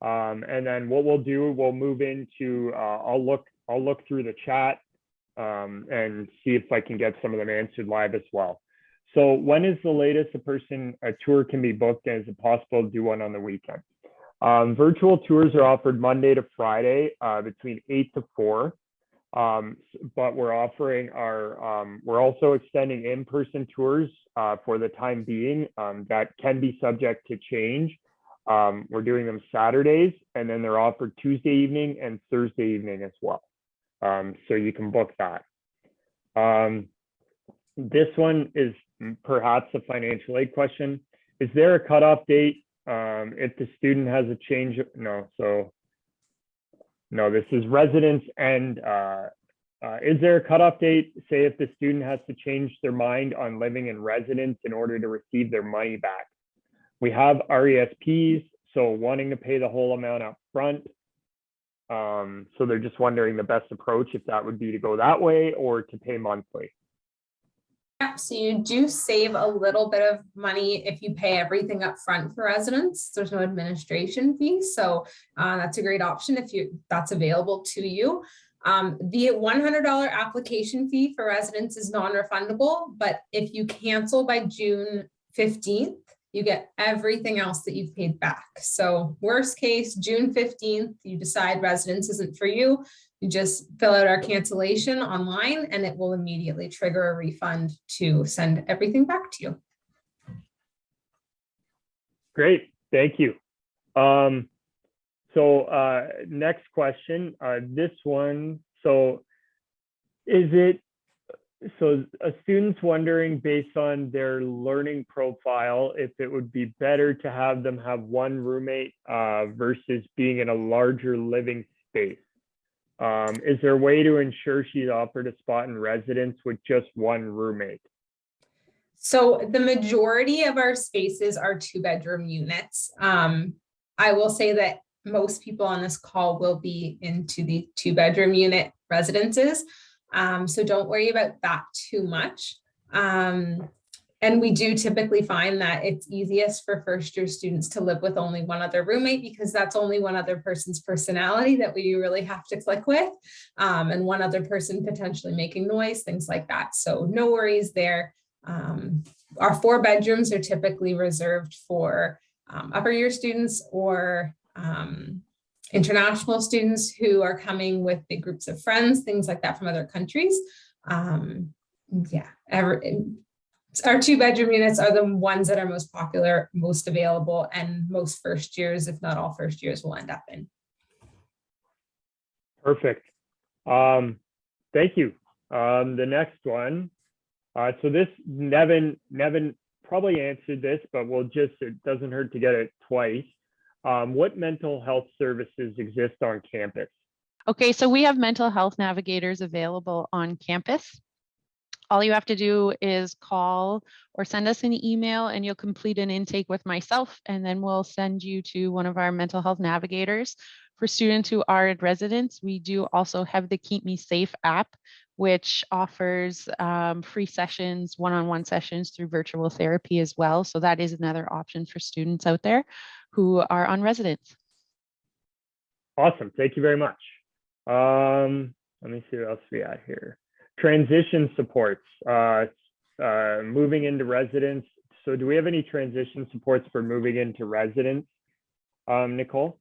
And then what we'll do, we'll move into, I'll look through the chat and see if I can get some of them answered live as well. So when is the latest a tour can be booked, and is it possible to do one on the weekend? Virtual tours are offered Monday to Friday between 8 to 4. But we're offering we're also extending in-person tours for the time being that can be subject to change. We're doing them Saturdays, and then they're offered Tuesday evening and Thursday evening as well. So you can book that. This one is perhaps a financial aid question. Is there a cutoff date if the student has a change? No, this is residents. And is there a cutoff date, say if the student has to change their mind on living in residence in order to receive their money back? We have RESPs, so wanting to pay the whole amount up front. So they're just wondering the best approach, if that would be to go that way or to pay monthly. Yeah, so you do save a little bit of money if you pay everything up front for residents. There's no administration fee, so that's a great option if that's available to you. The $100 application fee for residents is non-refundable, but if you cancel by June 15th, you get everything else that you've paid back. So worst case, June 15th, you decide residence isn't for you. You just fill out our cancellation online and it will immediately trigger a refund to send everything back to you. Great, thank you. Next question, this one. So a student's wondering, based on their learning profile, if it would be better to have them have one roommate versus being in a larger living space. Is there a way to ensure she's offered a spot in residence with just one roommate? So the majority of our spaces are 2-bedroom units. I will say that most people on this call will be into the 2-bedroom unit residences. So don't worry about that too much. And we do typically find that it's easiest for first-year students to live with only one other roommate, because that's only one other person's personality that we really have to click with, and one other person potentially making noise, things like that. So no worries there. Our 4 bedrooms are typically reserved for upper year students or international students who are coming with big groups of friends, things like that from other countries. Our 2-bedroom units are the ones that are most popular, most available, and most first years, if not all first years, will end up in. Perfect. Thank you. The next one. So this, Nevin probably answered this, but it doesn't hurt to get it twice. What mental health services exist on campus? Okay, so we have mental health navigators available on campus. All you have to do is call or send us an email and you'll complete an intake with myself, and then we'll send you to one of our mental health navigators. For students who are in residence, we do also have the Keep Me Safe app, which offers free sessions, one-on-one sessions through virtual therapy as well. So that is another option for students out there who are on residence. Awesome, thank you very much. Let me see what else we got here. Transition supports, moving into residence. So do we have any transition supports for moving into residence, Nicole?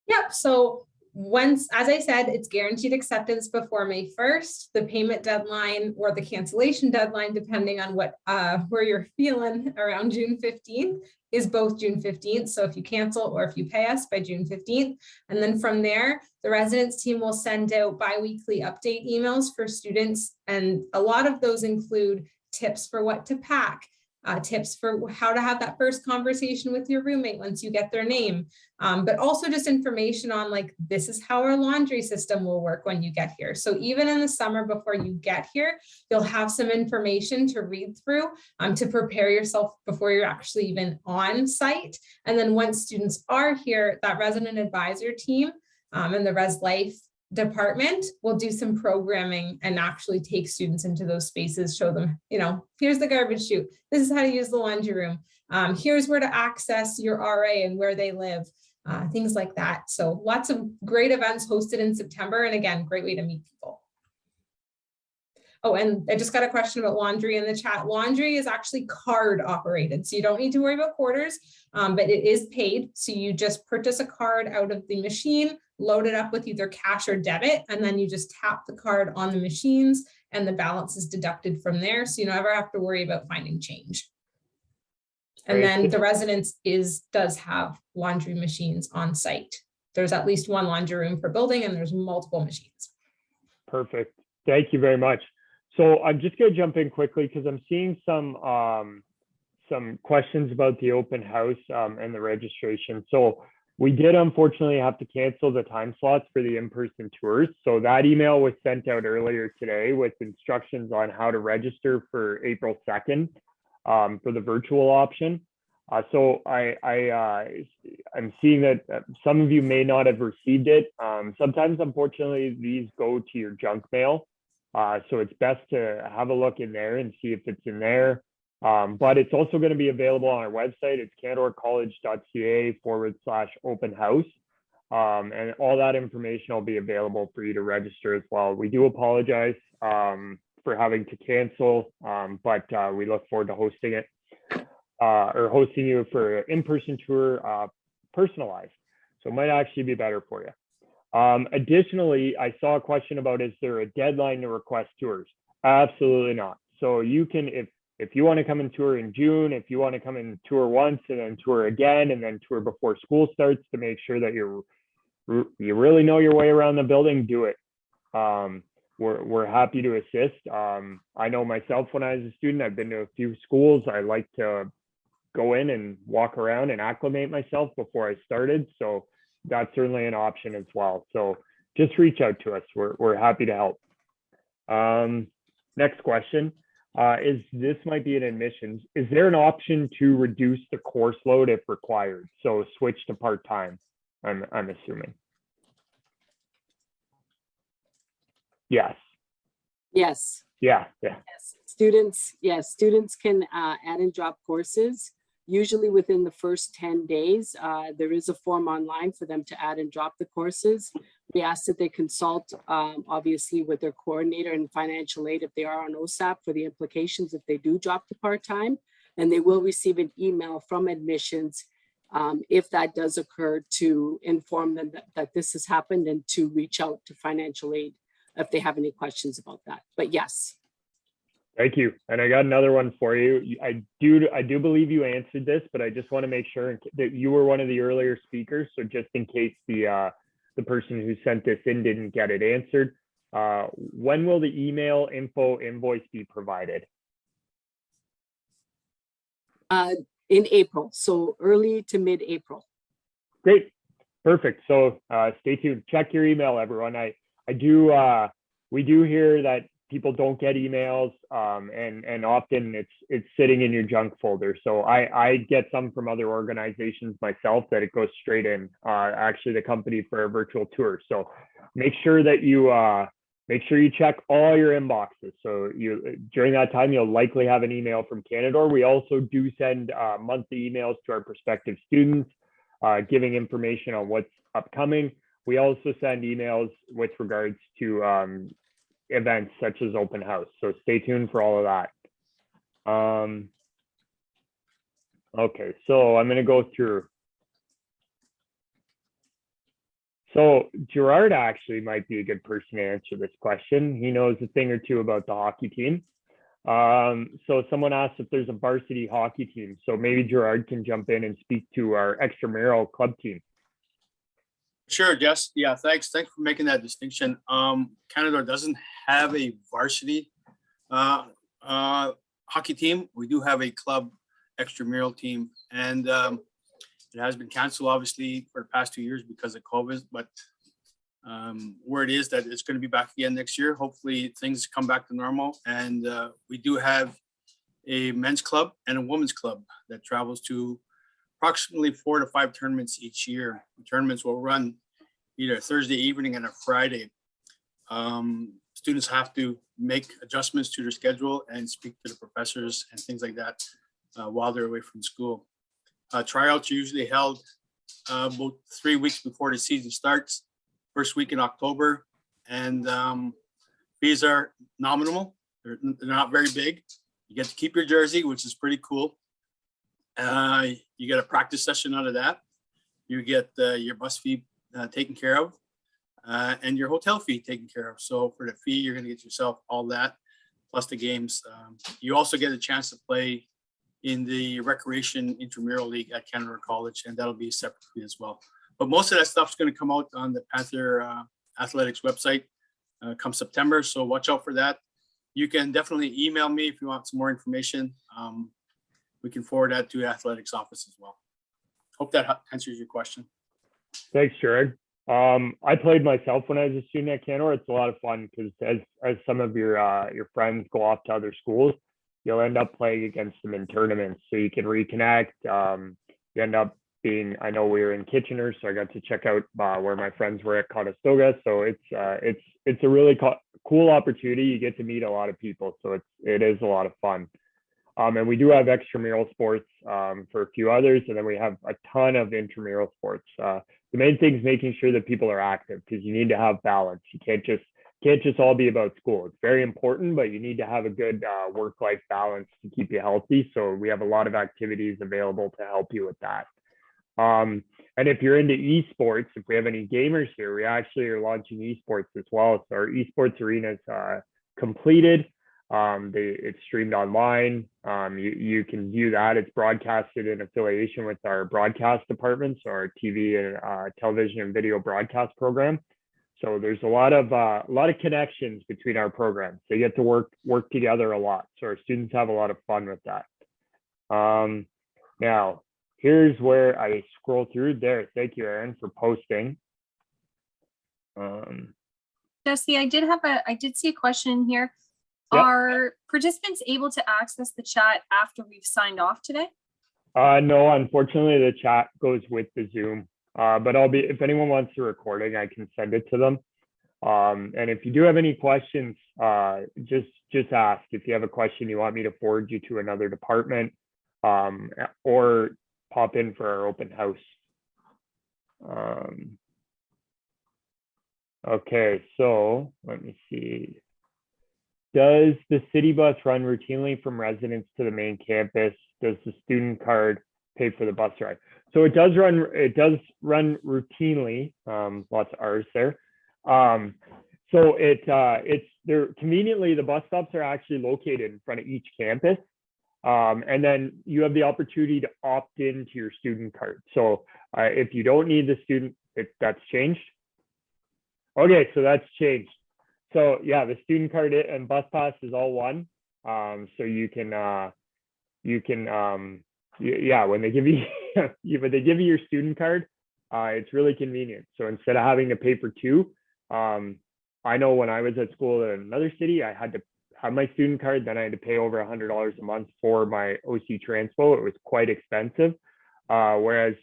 Yep, so once, as I said, it's guaranteed acceptance before May 1st. The payment deadline or the cancellation deadline, depending on where you're feeling, around June 15th, is both June 15th. So if you cancel or if you pay us by June 15th, and then from there, the residence team will send out bi-weekly update emails for students. And a lot of those include tips for what to pack, tips for how to have that first conversation with your roommate once you get their name, but also just information on, like, this is how our laundry system will work when you get here. So even in the summer before you get here, you'll have some information to read through to prepare yourself before you're actually even on site. And then once students are here, that resident advisor team and the Res Life department will do some programming and actually take students into those spaces, show them, here's the garbage chute, this is how to use the laundry room, here's where to access your RA and where they live, things like that. So lots of great events hosted in September, and again, great way to meet people. Oh, and I just got a question about laundry in the chat. Laundry is actually card operated, so you don't need to worry about quarters, but it is paid. So you just purchase a card out of the machine, load it up with either cash or debit, and then you just tap the card on the machines and the balance is deducted from there. So you never have to worry about finding change. And Right. then the residence does have laundry machines on site. There's at least one laundry room per building and there's multiple machines. Perfect. Thank you very much. So I'm just going to jump in quickly because I'm seeing some questions about the open house and the registration. So we did unfortunately have to cancel the time slots for the in-person tours. So that email was sent out earlier today with instructions on how to register for April 2nd for the virtual option. So I'm seeing that some of you may not have received it. Sometimes, unfortunately, these go to your junk mail. So it's best to have a look in there and see if it's in there. But it's also going to be available on our website. It's canadorecollege.ca/open house. And all that information will be available for you to register as well. We do apologize for having to cancel, but we look forward to hosting it or hosting you for an in-person tour personalized. So it might actually be better for you. Additionally, I saw a question about, is there a deadline to request tours? Absolutely not. So you can, if you want to come and tour in June, if you want to come and tour once and then tour again and then tour before school starts to make sure that you really know your way around the building, do it. We're happy to assist. I know myself, when I was a student, I've been to a few schools. I like to go in and walk around and acclimate myself before I started. So that's certainly an option as well. So just reach out to us. We're happy to help. Next question. This might be an admissions. Is there an option to reduce the course load if required? So switch to part-time, I'm assuming. Yes. Yes. Yeah. Yes. Students can add and drop courses. Usually within the first 10 days, there is a form online for them to add and drop the courses. We ask that they consult, obviously, with their coordinator and financial aid if they are on OSAP for the implications if they do drop to part-time. And they will receive an email from admissions if that does occur, to inform them that this has happened and to reach out to financial aid if they have any questions about that. But yes. Thank you. And I got another one for you. I do believe you answered this, but I just want to make sure that you were one of the earlier speakers. So just in case the person who sent this in didn't get it answered, when will the email info invoice be provided? In April, so early to mid-April. Great, perfect. So stay tuned. Check your email, everyone. We do hear that people don't get emails, and often it's sitting in your junk folder. So I get some from other organizations myself that it goes straight in, actually the company for a virtual tour. So make sure that you check all your inboxes. So during that time, you'll likely have an email from Canadore. We also do send monthly emails to our prospective students, giving information on what's upcoming. We also send emails with regards to events such as open house. So stay tuned for all of that. Okay, so I'm going to go through. So Gerard actually might be a good person to answer this question. He knows a thing or two about the hockey team. So someone asked if there's a varsity hockey team. So maybe Gerard can jump in and speak to our extramural club team. Sure, Jess. Yeah, thanks for making that distinction. Canadore doesn't have a varsity hockey team. We do have a club extramural team, and it has been canceled, obviously, for the past 2 years because of COVID. But word is that it's going to be back again next year. Hopefully, things come back to normal. And we do have a men's club and a women's club that travels to approximately 4 to 5 tournaments each year. The tournaments will run either Thursday evening and a Friday. Students have to make adjustments to their schedule and speak to the professors and things like that while they're away from school. Tryouts are usually held about 3 weeks before the season starts, first week in October, and fees are nominal. They're not very big. You get to keep your jersey, which is pretty cool. You get a practice session out of that. You get your bus fee taken care of, and your hotel fee taken care of. So for the fee, you're going to get yourself all that, plus the games. You also get a chance to play in the Recreation Intramural League at Canadore College, and that'll be a separate fee as well. But most of that stuff's going to come out on the Panther Athletics website come September, so watch out for that. You can definitely email me if you want some more information. We can forward that to the athletics office as well. Hope that answers your question. Thanks, Gerard. I played myself when I was a student at Canadore. It's a lot of fun because as some of your friends go off to other schools, you'll end up playing against them in tournaments, so you can reconnect. You end up being, I know we were in Kitchener, so I got to check out where my friends were at Conestoga. So it's a really cool opportunity. You get to meet a lot of people, so it is a lot of fun. And we do have extramural sports for a few others, and then we have a ton of intramural sports. The main thing is making sure that people are active, because you need to have balance. You can't just all be about school. It's very important, but you need to have a good work-life balance to keep you healthy. So we have a lot of activities available to help you with that. And if you're into esports, if we have any gamers here, we actually are launching esports as well. So our esports arena is completed. It's streamed online. You can view that. It's broadcasted in affiliation with our broadcast departments, so our TV and television and video broadcast program. So there's a lot of connections between our programs. They get to work together a lot. So our students have a lot of fun with that. Now, here's where I scroll through there. Thank you, Aaron, for posting. Jesse, I did see a question in here. Yep. Are participants able to access the chat after we've signed off today? No, unfortunately, the chat goes with the Zoom. But if anyone wants the recording, I can send it to them. And if you do have any questions, just ask. If you have a question you want me to forward you to another department, or pop in for our open house. Okay, so let me see. Does the city bus run routinely from residence to the main campus? Does the student card pay for the bus ride? So it does run routinely, lots of R's there. So it's there conveniently, the bus stops are actually located in front of each campus. And then you have the opportunity to opt into your student card. So if you don't need the student, that's changed. Okay, so that's changed. So yeah, the student card and bus pass is all one. So you can yeah, when they give you your student card, it's really convenient. So instead of having to pay for two, I know when I was at school in another city, I had to have my student card, then I had to pay over $100 a month for my OC Transpo. It was quite expensive. Whereas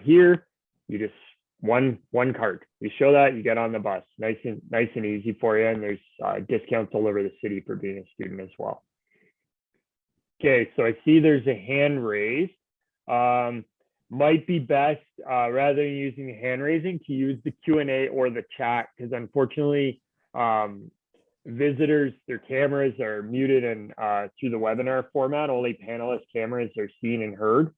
here, you just one card. You show that, you get on the bus. Nice and easy for you. And there's discounts all over the city for being a student as well. Okay, so I see there's a hand raised. Might be best, rather than using the hand raising, to use the Q&A or the chat, because unfortunately, visitors, their cameras are muted, and through the webinar format, only panelist cameras are seen and heard.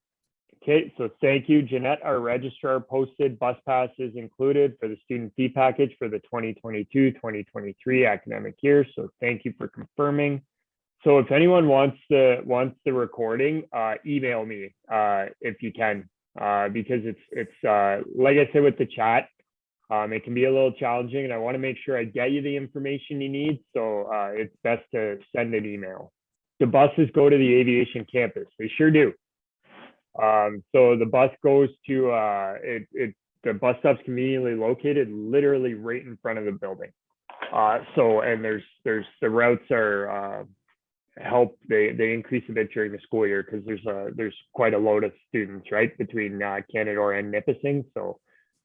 Okay, so thank you. Jeanette, our registrar, posted bus passes included for the student fee package for the 2022-2023 academic year. So thank you for confirming. So if anyone wants the recording, email me if you can, because it's like I said with the chat, it can be a little challenging, and I want to make sure I get you the information you need. So it's best to send an email. The buses go to the aviation campus. They sure do. So the bus goes to the bus stop's conveniently located literally right in front of the building. So and there's the routes are help they increase a bit during the school year, because there's quite a load of students right between Canadore and Nipissing. So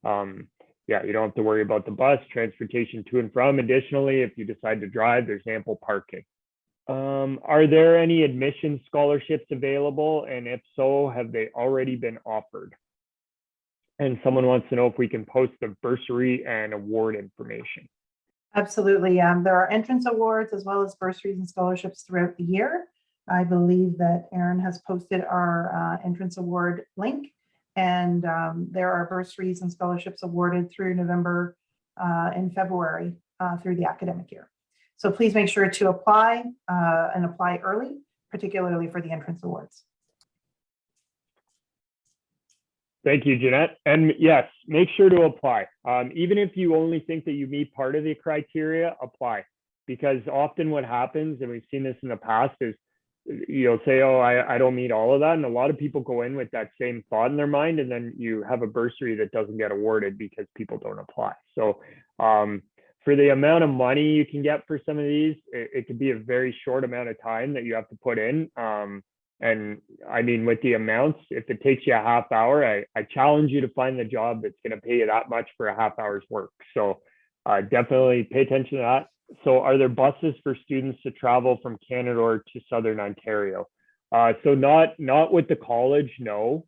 yeah, you don't have to worry about the bus transportation to and from. Additionally, if you decide to drive, there's ample parking. Are there any admission scholarships available? And if so, have they already been offered? And someone wants to know if we can post the bursary and award information. Absolutely. There are entrance awards as well as bursaries and scholarships throughout the year. I believe that Aaron has posted our entrance award link, and there are bursaries and scholarships awarded through November and February through the academic year. So please make sure to apply and apply early, particularly for the entrance awards. Thank you, Jeanette. And yes, make sure to apply. Even if you only think that you meet part of the criteria, apply. Because often what happens, and we've seen this in the past, is you'll say, oh, I don't meet all of that. And a lot of people go in with that same thought in their mind, and then you have a bursary that doesn't get awarded because people don't apply. So for the amount of money you can get for some of these, it could be a very short amount of time that you have to put in. And I mean, with the amounts, if it takes you a half hour, I challenge you to find the job that's going to pay you that much for a half hour's work. So definitely pay attention to that. So are there buses for students to travel from Canadore to Southern Ontario? So not with the college, no.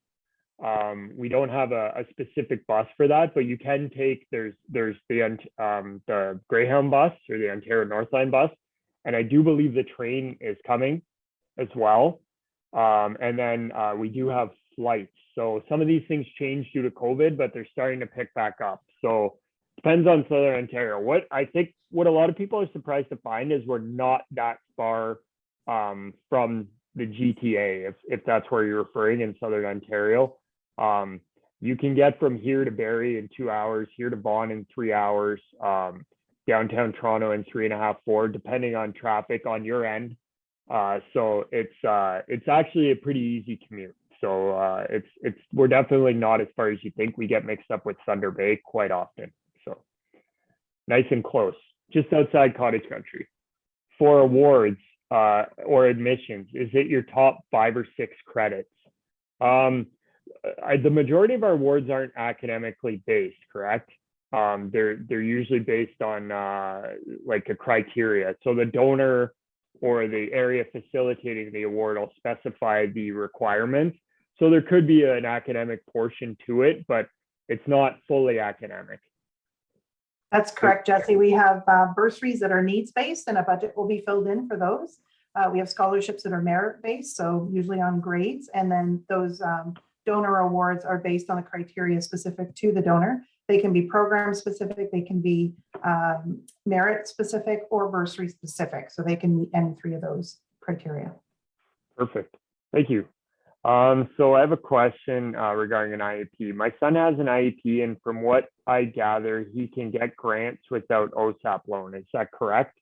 We don't have a specific bus for that, but you can take, there's the Greyhound bus or the Ontario North Line bus. And I do believe the train is coming as well. And then we do have flights. So some of these things change due to COVID, but they're starting to pick back up. So depends on Southern Ontario. What a lot of people are surprised to find is we're not that far from the GTA, if that's where you're referring, in Southern Ontario. You can get from here to Barrie in 2 hours, here to Vaughan in 3 hours, downtown Toronto in 3.5, 4, depending on traffic on your end. So it's actually a pretty easy commute. So we're definitely not as far as you think. We get mixed up with Thunder Bay quite often. So nice and close, just outside cottage country. For awards or admissions, is it your top 5 or 6 credits? The majority of our awards aren't academically based, correct? They're usually based on like a criteria. So the donor or the area facilitating the award will specify the requirements. So there could be an academic portion to it, but it's not fully academic. That's correct, Jesse. We have bursaries that are needs-based, and a budget will be filled in for those. We have scholarships that are merit-based, so usually on grades, and then those donor awards are based on the criteria specific to the donor. They can be program specific, they can be merit specific, or bursary specific. So they can meet any 3 of those criteria. Perfect. Thank you. So I have a question regarding an IEP. My son has an IEP, and from what I gather, he can get grants without OSAP loan. Is that correct?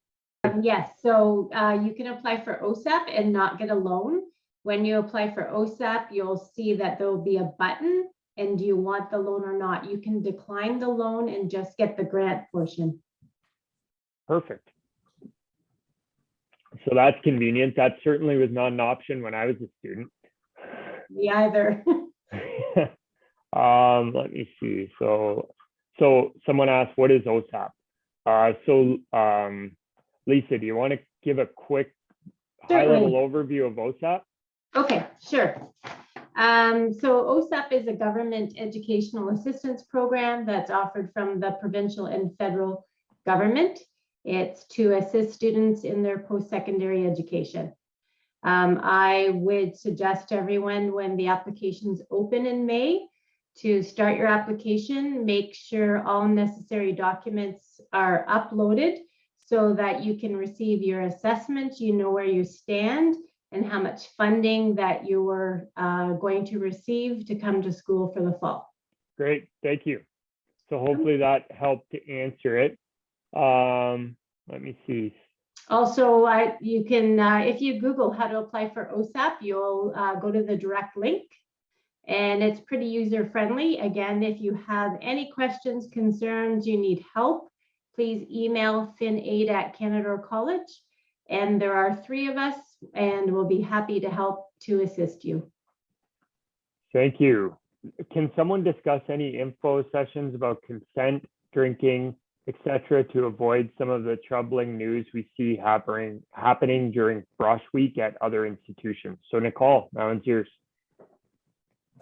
Yes, so you can apply for OSAP and not get a loan. When you apply for OSAP, you'll see that there will be a button, and do you want the loan or not? You can decline the loan and just get the grant portion. Perfect. So that's convenient. That certainly was not an option when I was a student. Me either. Let me see. So someone asked, what is OSAP? Lisa, do you want to give a quick high-level overview of OSAP? Okay, sure. So OSAP is a government educational assistance program that's offered from the provincial and federal government. It's to assist students in their post-secondary education. I would suggest to everyone, when the applications open in May, to start your application, make sure all necessary documents are uploaded so that you can receive your assessment, you know where you stand, and how much funding that you are going to receive to come to school for the fall. Great, thank you. So hopefully that helped to answer it. Let me see. Also, you can, if you Google how to apply for OSAP, you'll go to the direct link, and it's pretty user-friendly. Again, if you have any questions, concerns, you need help, please email finaid@Canadore College. And there are 3 of us, and we'll be happy to help to assist you. Thank you. Can someone discuss any info sessions about consent, drinking, etc., to avoid some of the troubling news we see happening during Brush Week at other institutions? So Nicole, that one's yours.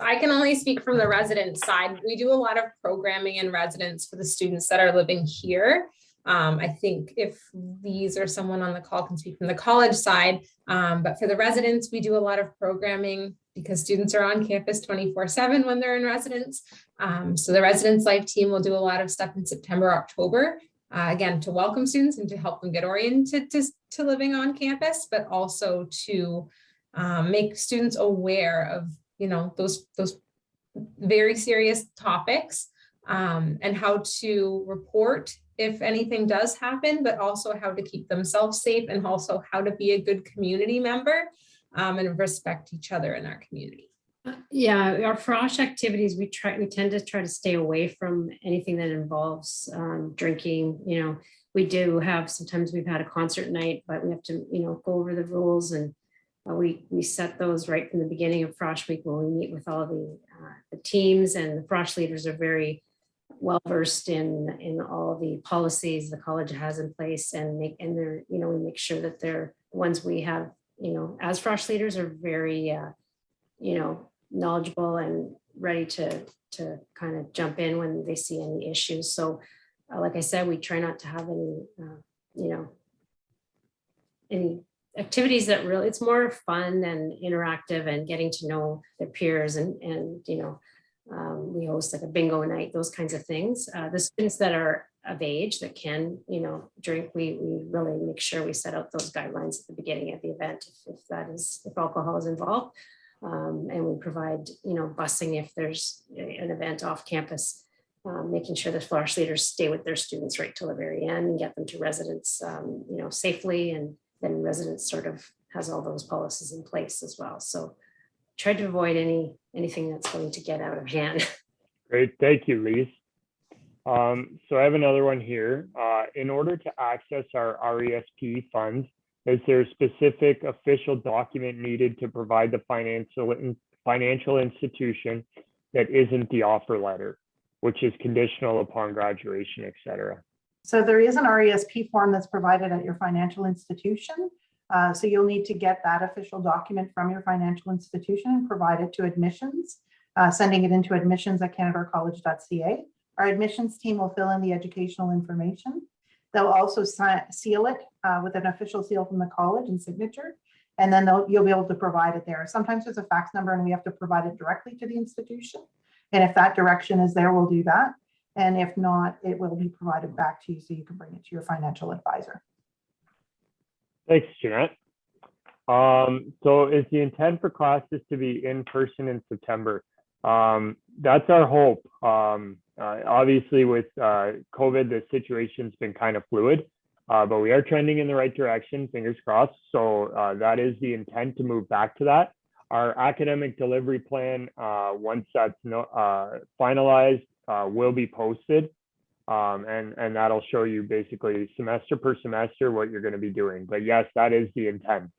I can only speak from the resident side. We do a lot of programming in residence for the students that are living here. I think if these or someone on the call can speak from the college side, but for the residents, we do a lot of programming because students are on campus 24/7 when they're in residence. So the residence life team will do a lot of stuff in September, October, again, to welcome students and to help them get oriented to living on campus, but also to make students aware of, those very serious topics, and how to report if anything does happen, but also how to keep themselves safe, and also how to be a good community member, and respect each other in our community. Yeah, our frosh activities, we tend to try to stay away from anything that involves drinking. You know, we do have, sometimes we've had a concert night, but we have to, you know, go over the rules, and we set those right from the beginning of frosh week when we meet with all the teams, and the frosh leaders are very well versed in all the policies the college has in place, and they're, you know, we make sure that they're ones we have, you know, as frosh leaders are very you know, knowledgeable and ready to kind of jump in when they see any issues. So like I said, we try not to have any, you know, any activities that really, it's more fun and interactive and getting to know their peers, and you know, we host like a bingo night, those kinds of things. The students that are of age that can, you know, drink, we really make sure we set out those guidelines at the beginning of the event if alcohol is involved. And we provide, you know, busing if there's an event off campus, making sure the frosh leaders stay with their students right till the very end and get them to residents, you know, safely. And then residents sort of has all those policies in place as well. So try to avoid anything that's going to get out of hand. Great, thank you, Lise. So I have another one here. In order to access our RESP funds, is there a specific official document needed to provide the financial institution that isn't the offer letter, which is conditional upon graduation, et cetera? So there is an RESP form that's provided at your financial institution. So you'll need to get that official document from your financial institution and provide it to admissions, sending it into admissions@canadorecollege.ca. Our admissions team will fill in the educational information. They'll also seal it with an official seal from the college and signature, and then you'll be able to provide it there. Sometimes there's a fax number and we have to provide it directly to the institution. And if that direction is there, we'll do that. And if not, it will be provided back to you so you can bring it to your financial advisor. Thanks, Jeanette. So is the intent for classes to be in person in September? That's our hope. Obviously with COVID, the situation's been kind of fluid, but we are trending in the right direction, fingers crossed. So that is the intent, to move back to that. Our academic delivery plan, once that's finalized, will be posted. And that'll show you basically semester per semester what you're going to be doing. But yes, that is the intent.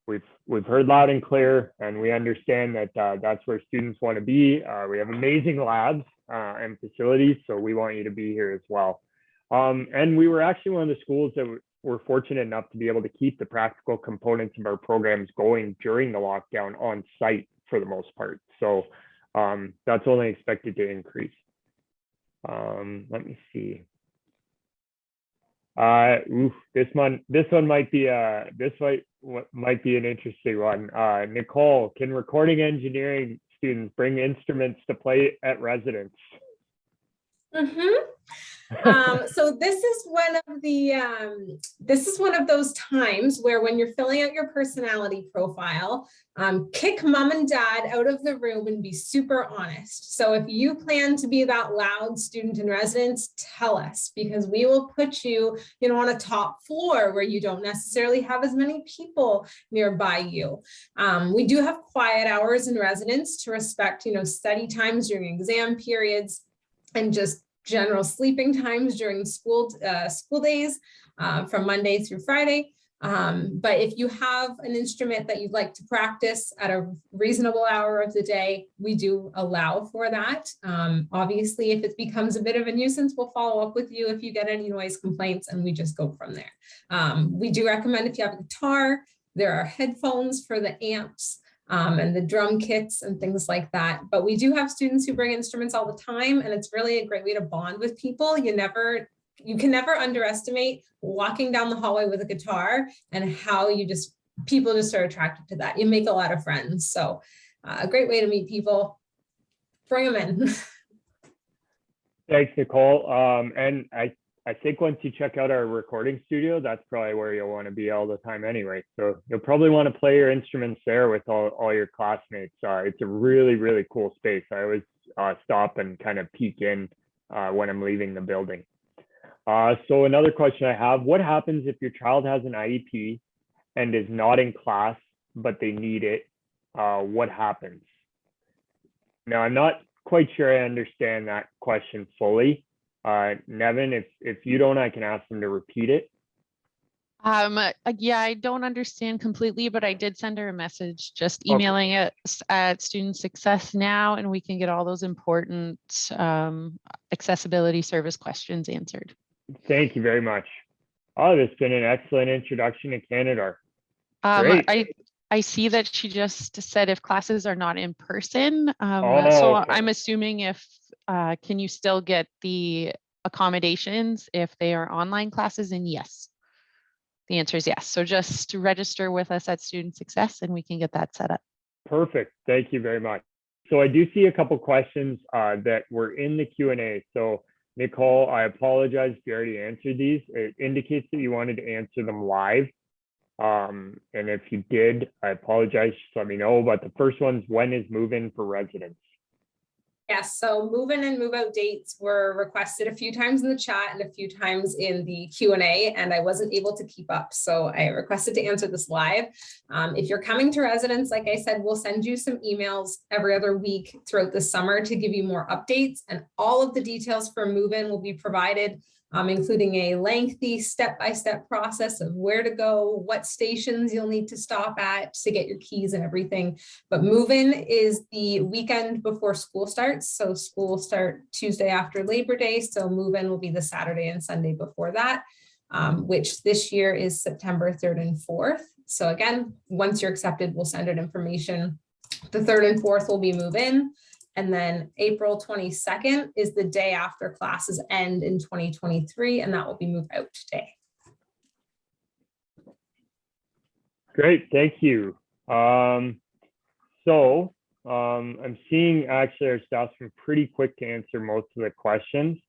We've heard loud and clear, and we understand that that's where students want to be. We have amazing labs and facilities, so we want you to be here as well. And we were actually one of the schools that were fortunate enough to be able to keep the practical components of our programs going during the lockdown on site for the most part. So that's only expected to increase. Let me see. This one might be might be an interesting one. Nicole, can recording engineering students bring instruments to play at residence? So this is one of those times where, when you're filling out your personality profile, kick mom and dad out of the room and be super honest. So if you plan to be that loud student in residence, tell us, because we will put you, on a top floor where you don't necessarily have as many people nearby you. We do have quiet hours in residence to respect, study times during exam periods, and just general sleeping times during school days from Monday through Friday. But if you have an instrument that you'd like to practice at a reasonable hour of the day, we do allow for that. Obviously, if it becomes a bit of a nuisance, we'll follow up with you if you get any noise complaints, and we just go from there. We do recommend, if you have a guitar, there are headphones for the amps, and the drum kits and things like that. But we do have students who bring instruments all the time, and it's really a great way to bond with people. You can never underestimate walking down the hallway with a guitar and how people just are attracted to that. You make a lot of friends. So a great way to meet people. Bring them in. Thanks, Nicole. And I think once you check out our recording studio, that's probably where you'll want to be all the time anyway. So you'll probably want to play your instruments there with all your classmates. It's a really, really cool space. I always stop and kind of peek in when I'm leaving the building. So another question I have, what happens if your child has an IEP and is not in class, but they need it? What happens? Now, I'm not quite sure I understand that question fully. Nevin, if you don't, I can ask them to repeat it. Yeah, I don't understand completely, but I did send her a message, just emailing it at Student Success now, and we can get all those important accessibility service questions answered. Thank you very much. Oh, this has been an excellent introduction to Canadore. Great. I see that she just said if classes are not in person. Okay. So I'm assuming if, can you still get the accommodations if they are online classes? And yes, the answer is yes. So just register with us at Student Success and we can get that set up. Perfect. Thank you very much. So I do see a couple questions that were in the Q&A. So Nicole, I apologize if you already answered these. It indicates that you wanted to answer them live. And if you did, I apologize, just let me know. But the first one's, when is move-in for residents? Yes, so move-in and move-out dates were requested a few times in the chat and a few times in the Q&A, and I wasn't able to keep up. So I requested to answer this live. If you're coming to residence, like I said, we'll send you some emails every other week throughout the summer to give you more updates, and all of the details for move-in will be provided, including a lengthy step-by-step process of where to go, what stations you'll need to stop at to get your keys and everything. But move-in is the weekend before school starts. So school will start Tuesday after Labor Day. So move-in will be the Saturday and Sunday before that, which this year is September 3rd and 4th. So again, once you're accepted, we'll send out information. The 3rd and 4th will be move-in. And then April 22nd is the day after classes end in 2023, and that will be move out day. Great, thank you. I'm seeing actually our staff's been pretty quick to answer most of the questions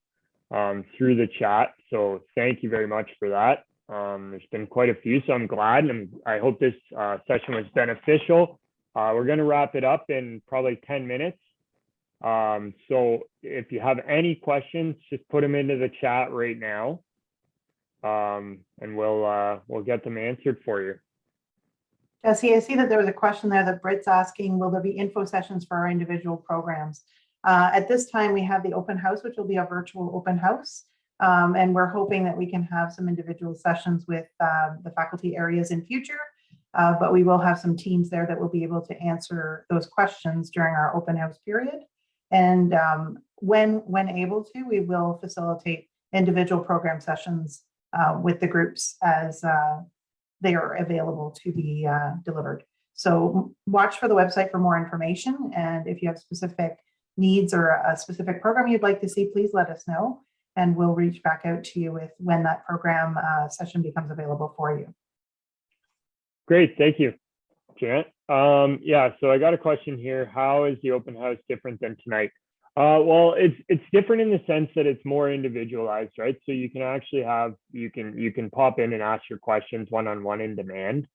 through the chat. So thank you very much for that. There's been quite a few, so I'm glad, and I hope this session was beneficial. We're gonna wrap it up in probably 10 minutes. So if you have any questions, just put them into the chat right now, and we'll get them answered for you. Jesse, I see that there was a question there that Britt's asking, will there be info sessions for our individual programs? At this time, we have the open house, which will be a virtual open house. And we're hoping that we can have some individual sessions with the faculty areas in future. But we will have some teams there that will be able to answer those questions during our open house period. And when able to, we will facilitate individual program sessions with the groups as they are available to be delivered. So watch for the website for more information. And if you have specific needs or a specific program you'd like to see, please let us know. And we'll reach back out to you with when that program session becomes available for you. Great, thank you, Janet. Yeah, so I got a question here. How is the open house different than tonight? Well, it's different in the sense that it's more individualized, right? So you can actually have, you can pop in and ask your questions one-on-one in demand.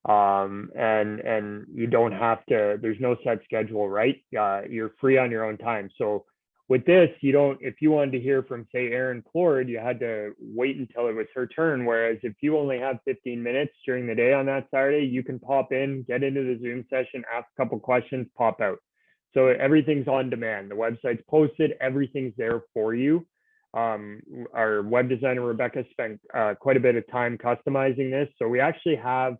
And you don't have to, there's no set schedule, right? You're free on your own time. So with this, you don't, if you wanted to hear from, say, Erin Clord, you had to wait until it was her turn. Whereas if you only have 15 minutes during the day on that Saturday, you can pop in, get into the Zoom session, ask a couple questions, pop out. So everything's on demand. The website's posted, everything's there for you. Our web designer, Rebecca, spent quite a bit of time customizing this. So we actually have,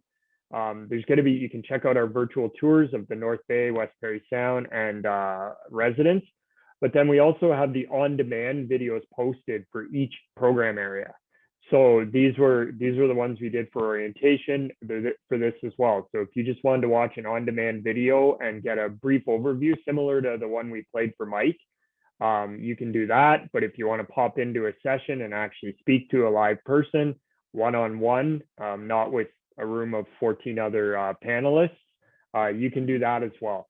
there's going to be, you can check out our virtual tours of the North Bay, West Parry Sound, and residents. But then we also have the on-demand videos posted for each program area. So these were the ones we did for orientation for this as well. So if you just wanted to watch an on-demand video and get a brief overview similar to the one we played for Mike, you can do that. But if you want to pop into a session and actually speak to a live person one-on-one, not with a room of 14 other panelists, you can do that as well.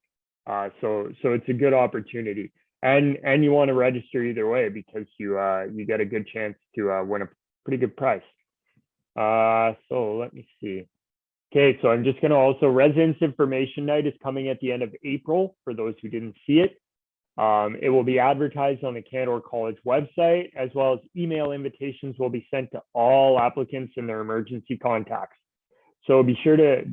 So it's a good opportunity. and you want to register either way because you get a good chance to win a pretty good prize. So let me see. Okay, so I'm just going to also, Residence Information Night is coming at the end of April for those who didn't see it. It will be advertised on the Canadore College website, as well as email invitations will be sent to all applicants and their emergency contacts. So be sure to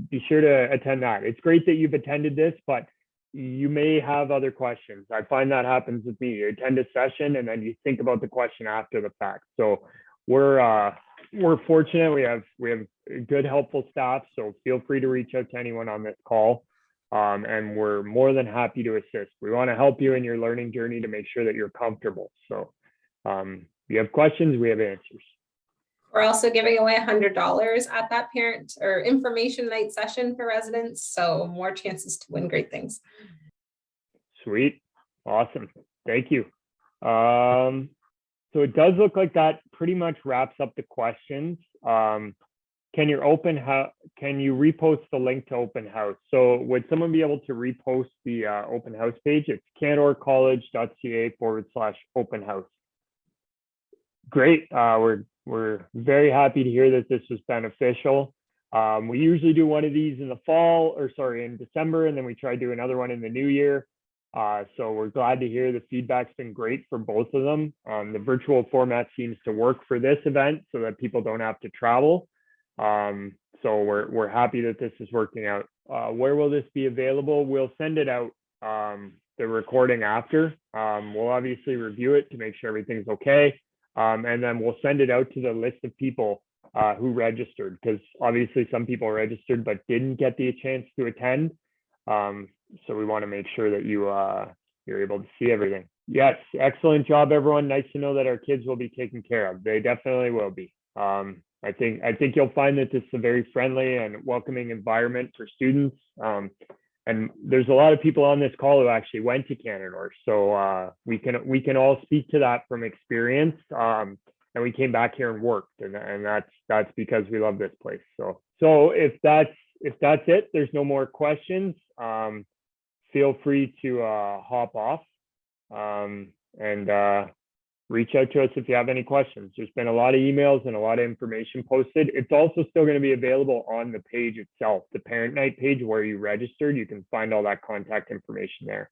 attend that. It's great that you've attended this, but you may have other questions. I find that happens with me. You attend a session and then you think about the question after the fact. So we're fortunate. We have good, helpful staff. So feel free to reach out to anyone on this call. And we're more than happy to assist. We want to help you in your learning journey to make sure that you're comfortable. So if you have questions, we have answers. We're also giving away $100 at that parent or information night session for residents. So more chances to win great things. Sweet. Awesome. Thank you. So it does look like that pretty much wraps up the questions. Can you repost the link to open house? So would someone be able to repost the open house page? It's canadorecollege.ca/open house. Great. We're very happy to hear that this was beneficial. We usually do one of these in the fall, in December, and then we try to do another one in the new year. So we're glad to hear the feedback's been great for both of them. The virtual format seems to work for this event so that people don't have to travel. So we're happy that this is working out. Where will this be available? We'll send it out, the recording after. We'll obviously review it to make sure everything's okay. And then we'll send it out to the list of people who registered, because obviously some people registered but didn't get the chance to attend. So we want to make sure that you're able to see everything. Yes, excellent job, everyone. Nice to know that our kids will be taken care of. They definitely will be. I think you'll find that this is a very friendly and welcoming environment for students. And there's a lot of people on this call who actually went to Canadore. So we can all speak to that from experience. And we came back here and worked, and that's because we love this place. So if that's it, there's no more questions. Feel free to hop off and reach out to us if you have any questions. There's been a lot of emails and a lot of information posted. It's also still going to be available on the page itself, the parent night page where you registered. You can find all that contact information there.